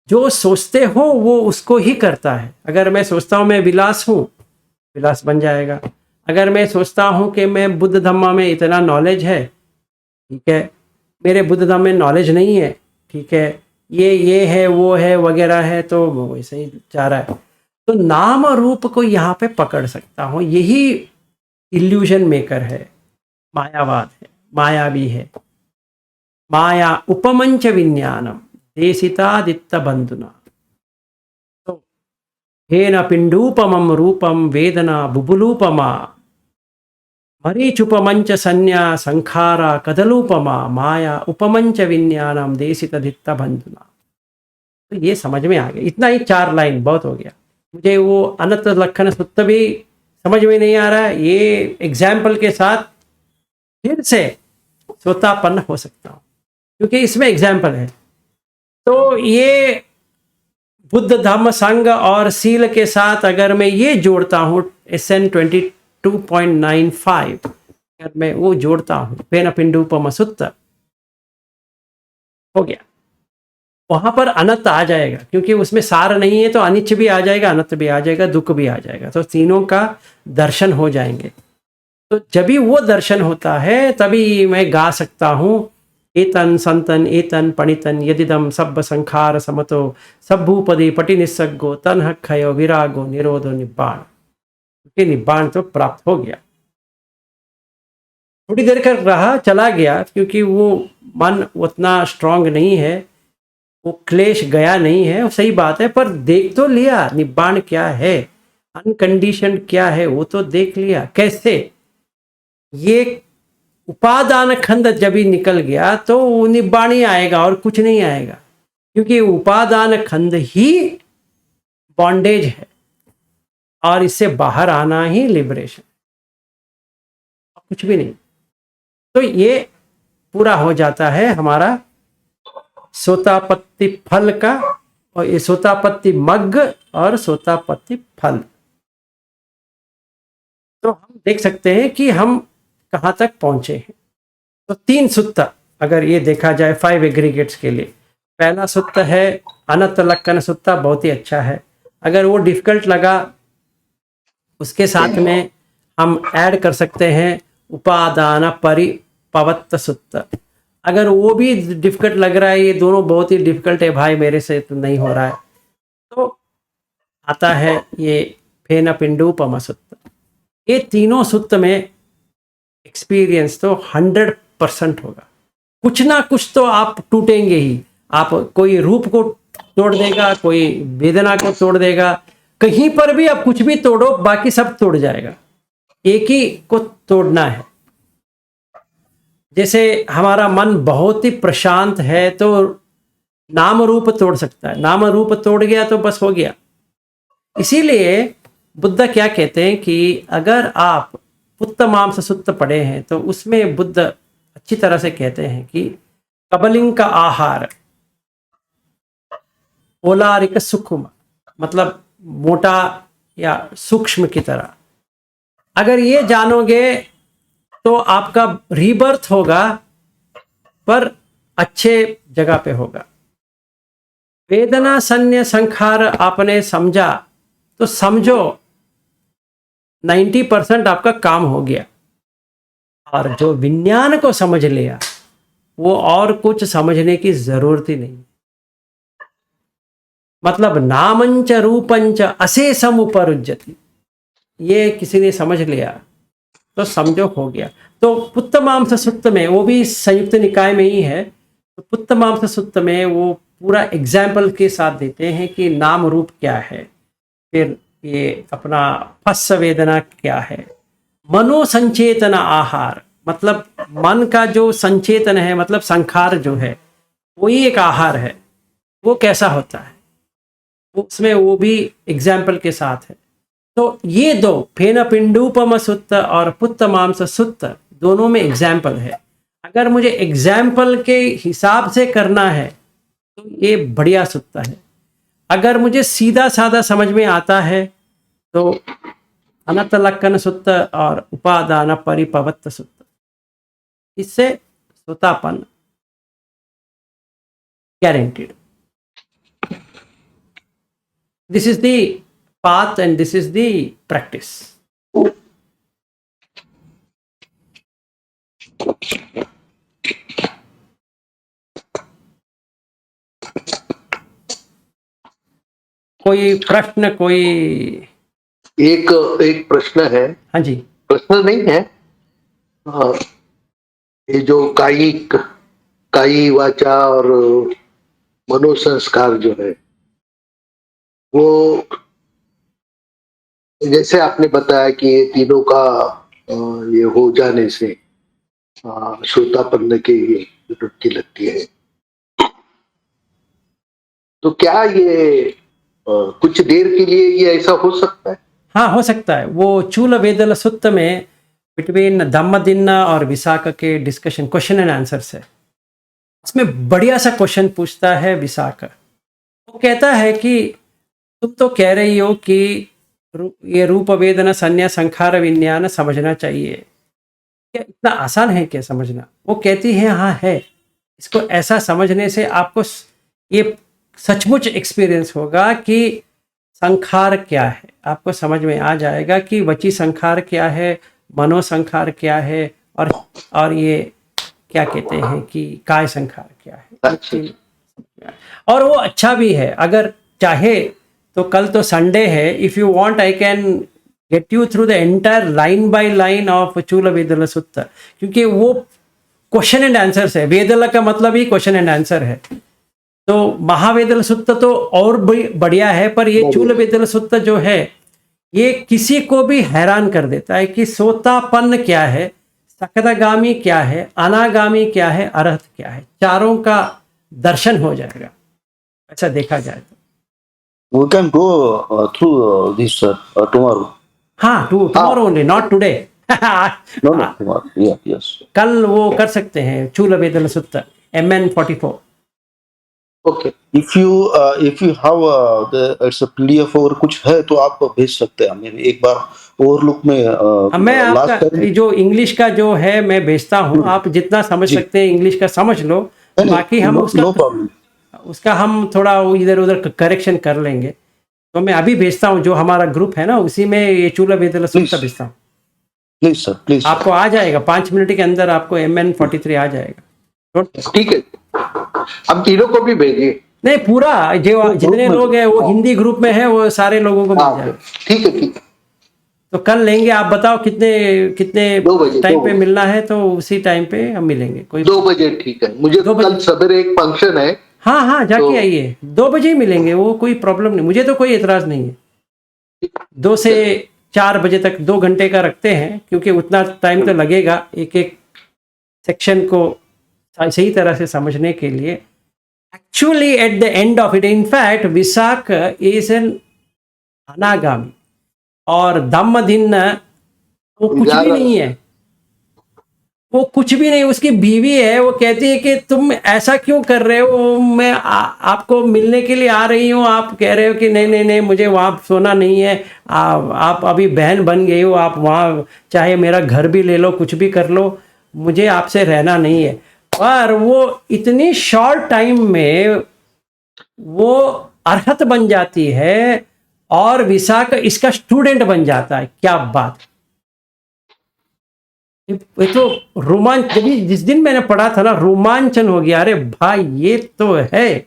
जो सोचते हो वो उसको ही करता है। अगर मैं सोचता हूं मैं विलास हूं, विलास बन जाएगा। अगर मैं सोचता हूं कि मैं बुद्ध धम्मा में इतना नॉलेज है, ठीक है, मेरे बुद्ध धम्म में नॉलेज नहीं है, ठीक है, ये है वो है वगैरह है, तो वो वैसे ही जा रहा है। तो नाम रूप को यहाँ पे पकड़ सकता हूँ, यही इल्यूजन मेकर है, मायावाद है, मायावी है। माया उपमंच विज्ञानम देशितादित्त बंधुना, तो हेन पिंडूपमम रूपम वेदना बुबुलूपमा, मरीचुपमंच संज्ञा संखारा कदलूपमा, माया उपमंच विज्ञानम देशितादित्त बंधुना। तो ये समझ में आ गया। इतना ही 4 लाइन बहुत हो गया। मुझे वो अनंत लक्षण सूत्र भी समझ में नहीं आ रहा है, ये एग्जाम्पल के साथ फिर से श्रोतापन्न हो सकता हूँ, क्योंकि इसमें एग्जाम्पल है। तो ये बुद्ध धम्म संघ और सील के साथ अगर मैं ये जोड़ता हूँ SN 22.95, अगर मैं वो जोड़ता हूँ, पेन पिंडूपम सूत्र हो गया, वहां पर अनंत आ जाएगा, क्योंकि उसमें सार नहीं है, तो अनिच्छ भी आ जाएगा, अनंत भी आ जाएगा, दुख भी आ जाएगा, तो तीनों का दर्शन हो जाएंगे। तो जब भी वो दर्शन होता है तभी मैं गा सकता हूँ, एतन संतन एतन पणितन यदिदम सब संखार समतो सभूपदी पटि निस्सगो तन्ह क्षयो विरागो निरोधो निब्बाण। क्योंकि निब्बाण तो प्राप्त हो गया। थोड़ी देर कर रहा, चला गया, क्योंकि वो मन उतना स्ट्रांग नहीं है, वो क्लेश गया नहीं है, सही बात है, पर देख तो लिया निब्बाण क्या है, अनकंडीशन क्या है, वो तो देख लिया। कैसे? ये उपादान खंड जब ही निकल गया तो वो निब्बाण ही आएगा और कुछ नहीं आएगा, क्योंकि उपादान खंड ही बॉन्डेज है और इससे बाहर आना ही लिबरेशन, कुछ भी नहीं। तो ये पूरा हो जाता है हमारा सोतापत्ति फल का, और ये सोतापत्ति मग्ग और सोतापत्ति फल। तो हम देख सकते हैं कि हम कहाँ तक पहुंचे हैं। तो 3 सूत्र अगर ये देखा जाए 5 एग्रीगेट्स के लिए, पहला सूत्र है अनंत लक्षण सूत्र, बहुत ही अच्छा है। अगर वो डिफिकल्ट लगा उसके साथ में हम ऐड कर सकते हैं उपादान परिपवत्त सूत्र। अगर वो भी डिफिकल्ट लग रहा है, ये दोनों बहुत ही डिफिकल्ट है भाई मेरे से तो नहीं हो रहा है, तो आता है ये फेन पिंडूपम सूत्र। ये तीनों सूत्र में एक्सपीरियंस तो 100% होगा, कुछ ना कुछ तो आप टूटेंगे ही। आप कोई रूप को तोड़ देगा, कोई वेदना को तोड़ देगा, कहीं पर भी आप कुछ भी तोड़ो बाकी सब तोड़ जाएगा, एक ही को तोड़ना है। जैसे हमारा मन बहुत ही प्रशांत है तो नाम रूप तोड़ सकता है, नाम रूप तोड़ गया तो बस हो गया। इसीलिए बुद्ध क्या कहते हैं कि अगर आप पुत्त मांस सुत्त पढ़े हैं तो उसमें बुद्ध अच्छी तरह से कहते हैं कि कबलिंग का आहार ओलारिक सुकुम, मतलब मोटा या सूक्ष्म की तरह। अगर ये जानोगे तो आपका रीबर्थ होगा पर अच्छे जगह पे होगा। वेदना संन्य संखार आपने समझा तो समझो 90% आपका काम हो गया। और जो विज्ञान को समझ लिया वो और कुछ समझने की जरूरत ही नहीं। मतलब नामंच रूपंच अशेषम उपरुज्यति, ये किसी ने समझ लिया तो समझो हो गया। तो पुत्त मांस सुत्त में, वो भी संयुक्त निकाय में ही है, तो पुत्त मांस सुत्त में वो पूरा एग्जाम्पल के साथ देते हैं कि नाम रूप क्या है, फिर ये अपना फस्स वेदना क्या है, मनो संचेतन आहार, मतलब मन का जो संचेतन है, मतलब संखार जो है वही एक आहार है, वो कैसा होता है, उसमें वो भी एग्जाम्पल के साथ है। तो ये दो फेन पिंडूपम सुत्त और पुत्त मांस सुत्त दोनों में एग्जाम्पल है। अगर मुझे एग्जाम्पल के हिसाब से करना है तो ये बढ़िया सुत्त है। अगर मुझे सीधा साधा समझ में आता है तो अनंत लक्षण सुत्त और उपादान परिपवत्त सुत्त, इससे सुतापन guaranteed. This is the path and this is the practice. कोई प्रश्न, कोई? एक प्रश्न है। हाँ जी। प्रश्न नहीं है, हाँ, ये जो काई वाचा और मनोसंस्कार जो है, वो जैसे आपने बताया कि ये तीनों का ये हो जाने से श्रोतापन्न की डुबकी लगती है, तो क्या ये कुछ देर के लिए ये ऐसा हो सकता है? हाँ, हो सकता है। वो चूल वेदल सुत्त में बिटवीन धम्मदिन्ना और विशाख के डिस्कशन, क्वेश्चन एंड आंसर्स है, उसमें बढ़िया सा क्वेश्चन पूछता है विशाख। वो कहता है कि तुम तो कह रही हो कि ये रूप वेदना संन्या संखार विज्ञान समझना चाहिए, क्या इतना आसान है क्या समझना? वो कहती है हाँ है। इसको ऐसा समझने से आपको ये सचमुच एक्सपीरियंस होगा कि संखार क्या है, आपको समझ में आ जाएगा कि वची संखार क्या है, मनोसंखार क्या है, और ये क्या कहते हैं कि काय संखार क्या है। और वो अच्छा भी है। अगर चाहे तो कल तो संडे है, if you want I can get you through the entire line by line of चूल वेदल सुत्त, क्योंकि वो क्वेश्चन एंड आंसर है। वेदल का मतलब ही क्वेश्चन एंड आंसर है। तो महावेदल सुत्त तो और बढ़िया है, पर ये चूल वेदल सुत्त जो है ये किसी को भी हैरान कर देता है कि सोतापन्न क्या है, सकदागामी क्या है, अनागामी क्या है, अरहत क्या है, चारों का दर्शन हो जाएगा ऐसा देखा जाए तो। We can go through this tomorrow. हाँ, tomorrow only, not today. No, tomorrow. Yeah, yes. कल वो कर सकते हैं चूल वेदल सुत्त MN 44। Okay, If you have it's a PDF और कुछ है तो आप भेज सकते हैं हमें। एक बार ओवरलुक में मैं आपका जो इंग्लिश का जो है मैं भेजता हूँ, आप जितना समझ सकते हैं इंग्लिश का समझ लो, बाकी हम नो प्रॉब्लम। उसका हम थोड़ा वो इधर उधर करेक्शन कर लेंगे। तो मैं अभी भेजता हूँ, जो हमारा ग्रुप है ना उसी में ये चूला बेदला सूत्र भेजता हूँ। प्लीज सर, प्लीज आपको आ जाएगा 5 मिनट के अंदर, आपको MN43 आ जाएगा। ठीक है, अब तीनों को भी भेजिए। नहीं, पूरा जो जितने लोग हैं वो हिंदी ग्रुप में है, वो सारे लोगों को मिल हाँ, जाएगा। ठीक है, ठीक है। तो कल लेंगे, आप बताओ कितने कितने 2 बजे, टाइम 2 पे बजे। मिलना है, तो उसी टाइम पे हम मिलेंगे। कोई 2 बजे ठीक है, मुझे 2 बजे। कल सवेरे एक फंक्शन है। हाँ हाँ, जाके तो- आइए, 2 बजे ही मिलेंगे, वो कोई प्रॉब्लम नहीं, मुझे तो कोई एतराज नहीं है। 2 से 4 बजे तक 2 घंटे का रखते हैं, क्योंकि उतना टाइम तो लगेगा एक एक सेक्शन को सही तरह से समझने के लिए। Actually at the end of it, in fact Visakha is an anagami, और धम्मदिन्न वो कुछ भी नहीं है, वो कुछ भी नहीं। उसकी बीवी है, वो कहती है कि तुम ऐसा क्यों कर रहे हो, मैं आपको मिलने के लिए आ रही हूँ, आप कह रहे हो कि नहीं नहीं नहीं मुझे वहाँ सोना नहीं है, आप अभी बहन बन गई हो, आप वहाँ चाहे मेरा घर भी ले लो, कुछ भी कर लो, मुझे आपसे रहना नहीं है। पर वो इतनी शॉर्ट टाइम में वो अर्हत बन जाती है, और विशाख इसका स्टूडेंट बन जाता है। क्या बात! ये तो रोमांच, जिस दिन मैंने पढ़ा था ना, रोमांचन हो गया। अरे भाई, ये तो है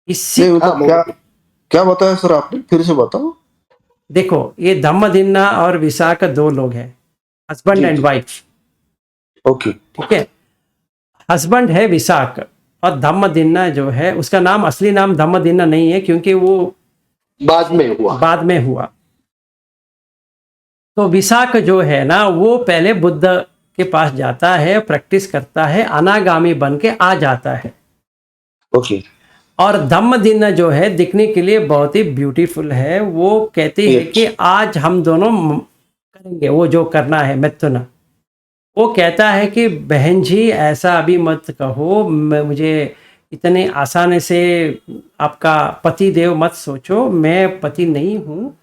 इससे। नहीं, मतलब क्या क्या बताया सर आपने, फिर से बताओ। देखो, ये धम्मदिन्ना और विशाख 2 लोग हैं, हस्बैंड जी, एंड जी। वाइफ। ओके, ठीक है, हस्बैंड है विशाख, और धम्मदिन्ना जो है, उसका नाम, असली नाम धम्मदिन्ना नहीं है, क्योंकि वो बाद में हुआ। बाद में हुआ। तो विशाख जो है ना, वो पहले बुद्ध के पास जाता है, प्रैक्टिस करता है, अनागामी बन के आ जाता है। ओके, और धम्मदिन्ना जो है, दिखने के लिए बहुत ही ब्यूटीफुल है। वो कहती है कि आज हम दोनों करेंगे वो जो करना है, मिथुन। वो कहता है कि बहन जी ऐसा अभी मत कहो, मुझे इतने आसानी से आपका पति देव मत सोचो, मैं पति नहीं हूँ,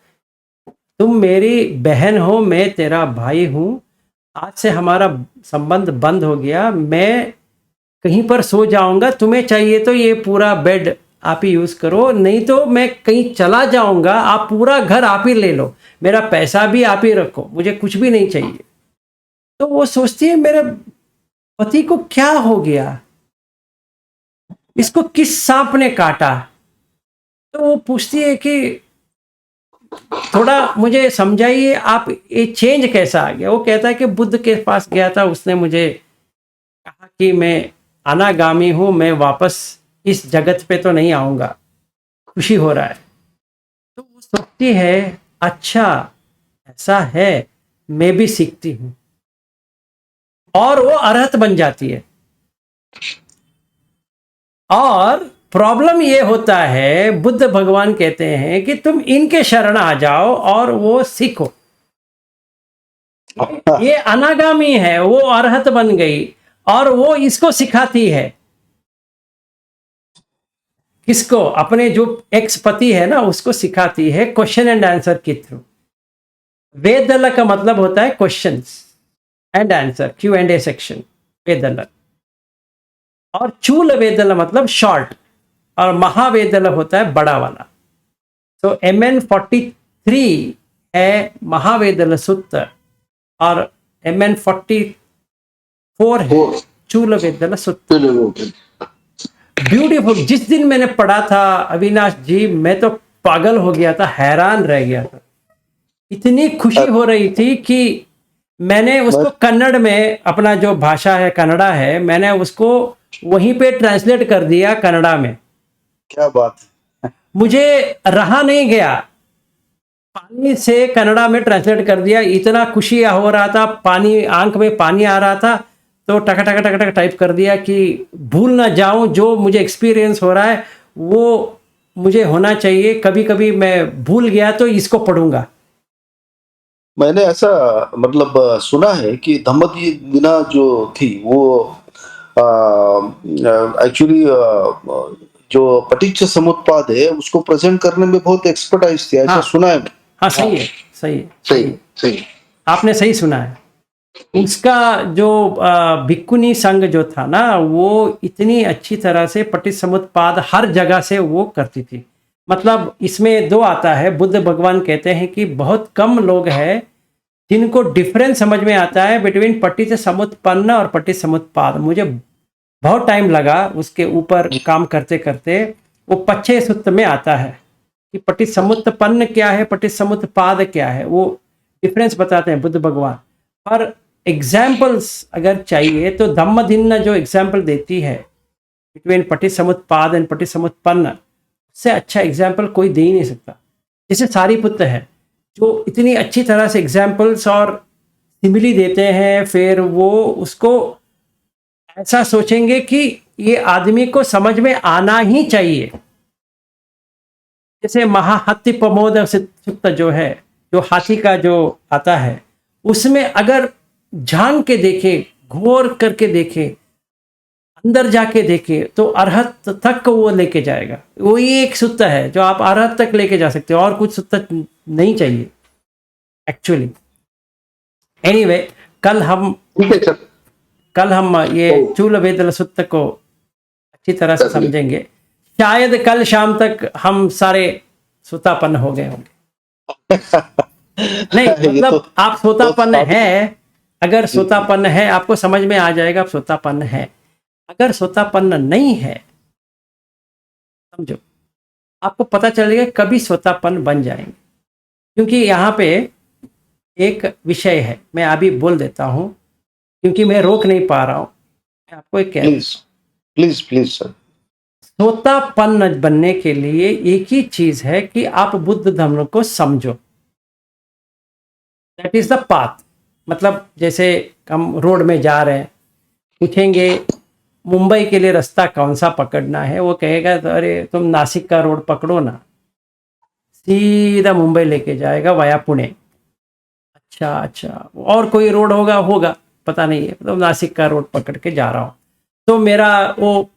तुम मेरी बहन हो, मैं तेरा भाई हूँ, आज से हमारा संबंध बंद हो गया, मैं कहीं पर सो जाऊंगा, तुम्हें चाहिए तो ये पूरा बेड आप ही यूज़ करो, नहीं तो मैं कहीं चला जाऊंगा, आप पूरा घर आप ही ले लो, मेरा पैसा भी आप ही रखो, मुझे कुछ भी नहीं चाहिए। तो वो सोचती है मेरे पति को क्या हो गया, इसको किस सांप ने काटा। तो वो पूछती है कि थोड़ा मुझे समझाइए, आप ये चेंज कैसा आ गया। वो कहता है कि बुद्ध के पास गया था, उसने मुझे कहा कि मैं अनागामी हूं, मैं वापस इस जगत पे तो नहीं आऊंगा, खुशी हो रहा है। तो वो सोचती है, अच्छा ऐसा है, मैं भी सीखती हूं, और वो अरहत बन जाती है। और प्रॉब्लम ये होता है, बुद्ध भगवान कहते हैं कि तुम इनके शरण आ जाओ और वो सीखो। ये अनागामी है, वो अरहत बन गई, और वो इसको सिखाती है। किसको? अपने जो एक्स पति है ना, उसको सिखाती है क्वेश्चन एंड आंसर के थ्रू। वेदल का मतलब होता है questions and answer, Q&A section, Vedalla. और चूल वेदल मतलब शॉर्ट, और महावेदल होता है बड़ा वाला। तो MN43 है महावेदल सूत्र, और MN44 है चूल वेदल सूत्र। ब्यूटीफुल। जिस दिन मैंने पढ़ा था अविनाश जी, मैं तो पागल हो गया था, हैरान रह गया था, इतनी खुशी हो रही थी कि मैंने उसको कन्नड़ में, अपना जो भाषा है कन्नड़ा है, मैंने उसको वहीं पे ट्रांसलेट कर दिया कन्नड़ा में। क्या बात है। मुझे रहा नहीं गया, पानी से कन्नड़ा में ट्रांसलेट कर दिया, इतना खुशी हो रहा था, पानी आंख में पानी आ रहा था, तो टक टक टक टक टाइप कर दिया कि भूल ना जाऊं, जो मुझे एक्सपीरियंस हो रहा है वो मुझे होना चाहिए, कभी कभी मैं भूल गया तो इसको पढ़ूंगा। मैंने ऐसा मतलब सुना है कि धम्मदिन्ना जो थी वो एक्चुअली जो पटीच्य समुत्पाद है उसको प्रेजेंट करने में बहुत एक्सपर्टाइज थी, ऐसा हाँ। सुना है। हाँ, सही है, सही है, सही, सही। आपने सही सुना है। उसका जो भिक्खुनी संघ जो था ना, वो इतनी अच्छी तरह से पटिसमुत्पाद हर जगह से वो करती थी। मतलब इसमें दो आता है, बुद्ध भगवान कहते हैं कि बहुत कम लोग हैं जिनको डिफरेंस समझ में आता है बिटवीन पटिसमुत्पन्न और पटिसमुत्पाद। मुझे बहुत टाइम लगा उसके ऊपर काम करते करते। वो पच्चे सूत्र में आता है कि पटिसमुत्पन्न क्या है, पटिसमुत्पाद क्या है, वो डिफरेंस बताते हैं बुद्ध भगवान। और एग्जाम्पल्स अगर चाहिए तो धम्मधिन्ना जो एग्जाम्पल देती है बिटवीन पटिसमुत्पाद एंड पटिसमुत्पन्न, से अच्छा एग्जाम्पल कोई दे ही नहीं सकता। जैसे सारीपुत्र है जो इतनी अच्छी तरह से एग्जाम्पल्स और सिमिली देते हैं, फिर वो उसको ऐसा सोचेंगे कि ये आदमी को समझ में आना ही चाहिए। जैसे महाहत्ति प्रमोद सुक्त जो है, जो हाथी का जो आता है, उसमें अगर झांक के देखे, घोर करके देखे, अंदर जाके देखे, तो अरहत तक वो लेके जाएगा। वही एक सूत्र है जो आप अरहत तक लेके जा सकते हो, और कुछ सूत्र नहीं चाहिए एक्चुअली। एनीवे, कल हम ये चूल वेदल सूत्र को अच्छी तरह से समझेंगे। शायद कल शाम तक हम सारे सुतापन्न हो गए होंगे। नहीं मतलब आप सोतापन्न है, अगर सोतापन्न है आपको समझ में आ जाएगा आप सोतापन्न है। अगर सोतापन्न नहीं है, समझो, आपको पता चलेगा कभी सोतापन्न बन जाएंगे। क्योंकि यहाँ पे एक विषय है, मैं अभी बोल देता हूँ क्योंकि मैं रोक नहीं पा रहा हूँ। मैं आपको एक कह, प्लीज सर। सोतापन्न बनने के लिए एक ही चीज है कि आप बुद्ध धर्म को समझो। That is the path. मतलब जैसे हम रोड में जा रहे हैं, पूछेंगे मुंबई के लिए रास्ता कौन सा पकड़ना है, वो कहेगा तो अरे तुम नासिक का रोड पकड़ो ना, सीधा मुंबई लेके जाएगा वाया पुणे। अच्छा, और कोई रोड होगा पता नहीं है, तो नासिक का रोड पकड़ के जा रहा हूँ। तो मेरा वो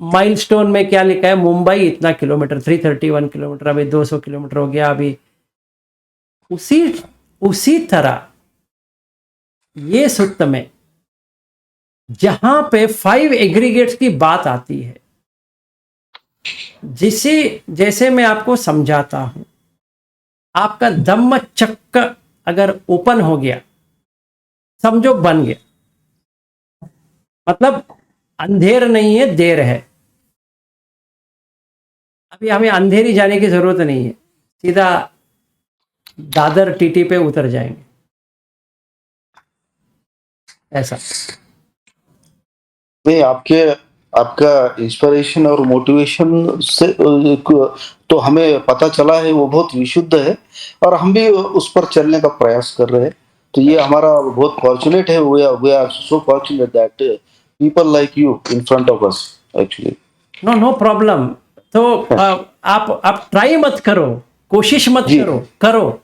माइलस्टोन में क्या लिखा है, मुंबई इतना किलोमीटर, 331 किलोमीटर, अभी 200 किलोमीटर हो गया। अभी उसी तरह ये सूत्र में जहां पे 5 एग्रीगेट्स की बात आती है, जैसे मैं आपको समझाता हूं, आपका धम्म चक्र अगर ओपन हो गया, समझो बन गया। मतलब अंधेर नहीं है, देर है। अभी हमें अंधेरी जाने की जरूरत नहीं है, सीधा दादर टीटी पे उतर जाएंगे, ऐसा। नहीं, आपका इंस्पिरेशन और मोटिवेशन से तो हमें पता चला है वो बहुत विशुद्ध है, और हम भी उस पर चलने का प्रयास कर रहे हैं। तो ये हमारा बहुत फॉर्चुनेट है, we are so fortunate that people like you in front of us actually. No problem. तो आप ट्राई मत करो, कोशिश मत करो।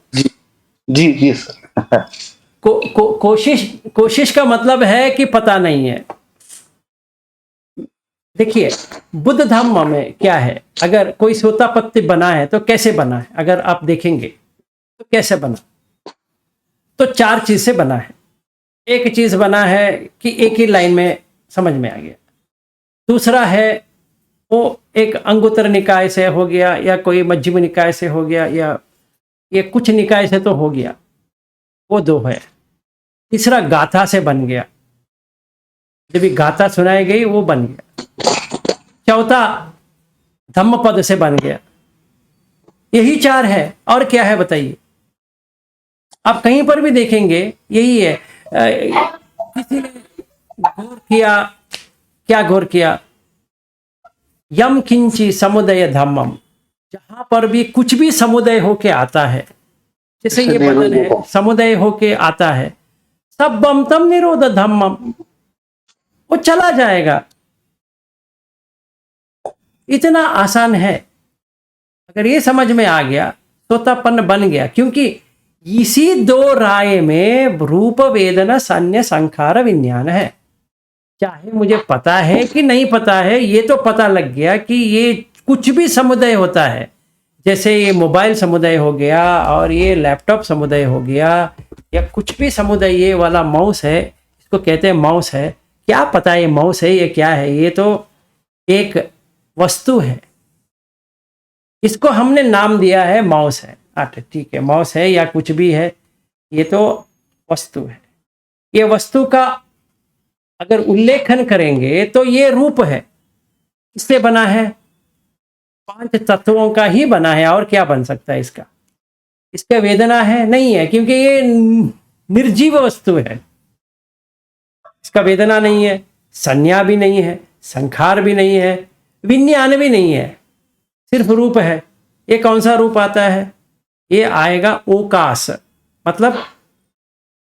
जी सर। कोशिश का मतलब है कि पता नहीं है। देखिए बुद्ध धम्म में क्या है, अगर कोई सोतापत्ति बना है तो कैसे बना है, अगर आप देखेंगे तो कैसे बना, तो 4 चीज से बना है। एक चीज बना है कि एक ही लाइन में समझ में आ गया। दूसरा है वो एक अंगुत्तर निकाय से हो गया, या कोई मध्यम निकाय से हो गया, या ये कुछ निकाय से तो हो गया, वो 2 है। तीसरा गाथा से बन गया, जब भी गाथा सुनाई गई वो बन गया। चौथा धम्मपद से बन गया। यही 4 है, और क्या है बताइए। आप कहीं पर भी देखेंगे यही है। किसी ने गौर किया, क्या गौर किया, यम किंची समुदय धम्मम, जहां पर भी कुछ भी समुदय होके आता है, जैसे ये बदन है समुदय होके आता है, सब्बम तम निरोध धम्मम, वो चला जाएगा। इतना आसान है। अगर ये समझ में आ गया, सोतापन्न बन गया। क्योंकि इसी 2 राय में रूप वेदना संन्या संखार विज्ञान है। चाहे मुझे पता है कि नहीं पता है, ये तो पता लग गया कि ये कुछ भी समुदाय होता है। जैसे ये मोबाइल समुदाय हो गया, और ये लैपटॉप समुदाय हो गया, या कुछ भी समुदाय, ये वाला माउस है, इसको कहते हैं माउस है, क्या पता ये माउस है, ये क्या है, ये तो एक वस्तु है, इसको हमने नाम दिया है माउस है। अच्छा ठीक है, माउस है या कुछ भी है, ये तो वस्तु है। ये वस्तु का अगर उल्लेखन करेंगे तो ये रूप है, इससे बना है, 5 तत्वों का ही बना है, और क्या बन सकता है इसका? इसका वेदना है? नहीं है, क्योंकि ये निर्जीव वस्तु है, इसका वेदना नहीं है, संज्ञा भी नहीं है, संखार भी नहीं है, विज्ञान भी नहीं है, सिर्फ रूप है। ये कौन सा रूप आता है? ये आएगा ओकास, मतलब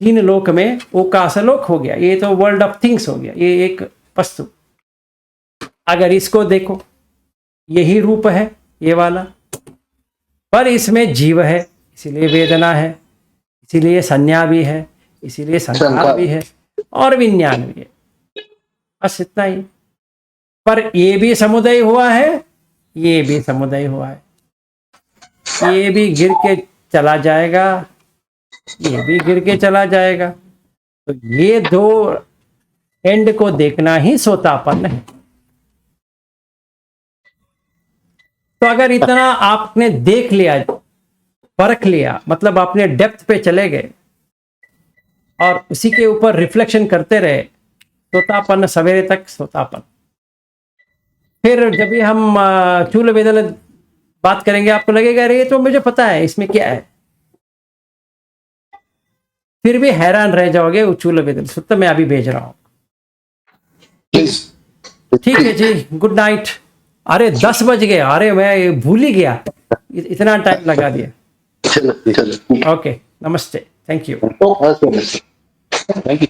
3 लोक में ओकास लोक हो गया, ये तो वर्ल्ड ऑफ थिंग्स हो गया, ये एक वस्तु। अगर इसको देखो, यही रूप है ये वाला, पर इसमें जीव है, इसीलिए वेदना है, इसीलिए संज्ञा भी है, इसीलिए संस्कार भी है, और विज्ञान भी है, बस इतना ही। पर ये भी समुदाय हुआ है, ये भी समुदाय हुआ है, ये भी गिर के चला जाएगा, ये भी गिर के चला जाएगा। तो ये 2 एंड को देखना ही सोतापन है। तो अगर इतना आपने देख लिया, परख लिया, मतलब आपने डेप्थ पे चले गए और उसी के ऊपर रिफ्लेक्शन करते रहे, सोतापन, सवेरे तक सोतापन। फिर जब भी हम चूल वेदना बात करेंगे, आपको लगेगा अरे ये तो मुझे पता है इसमें क्या है, फिर भी हैरान रह जाओगे। चूल वेदना सुत्त मैं अभी भेज रहा हूं, प्लीज। ठीक है जी, गुड नाइट। अरे 10 बज गए, अरे मैं भूल ही गया, इतना टाइम लगा दिया। चलो चलो ओके, नमस्ते, थैंक यू। हाँ, सर। Thank you.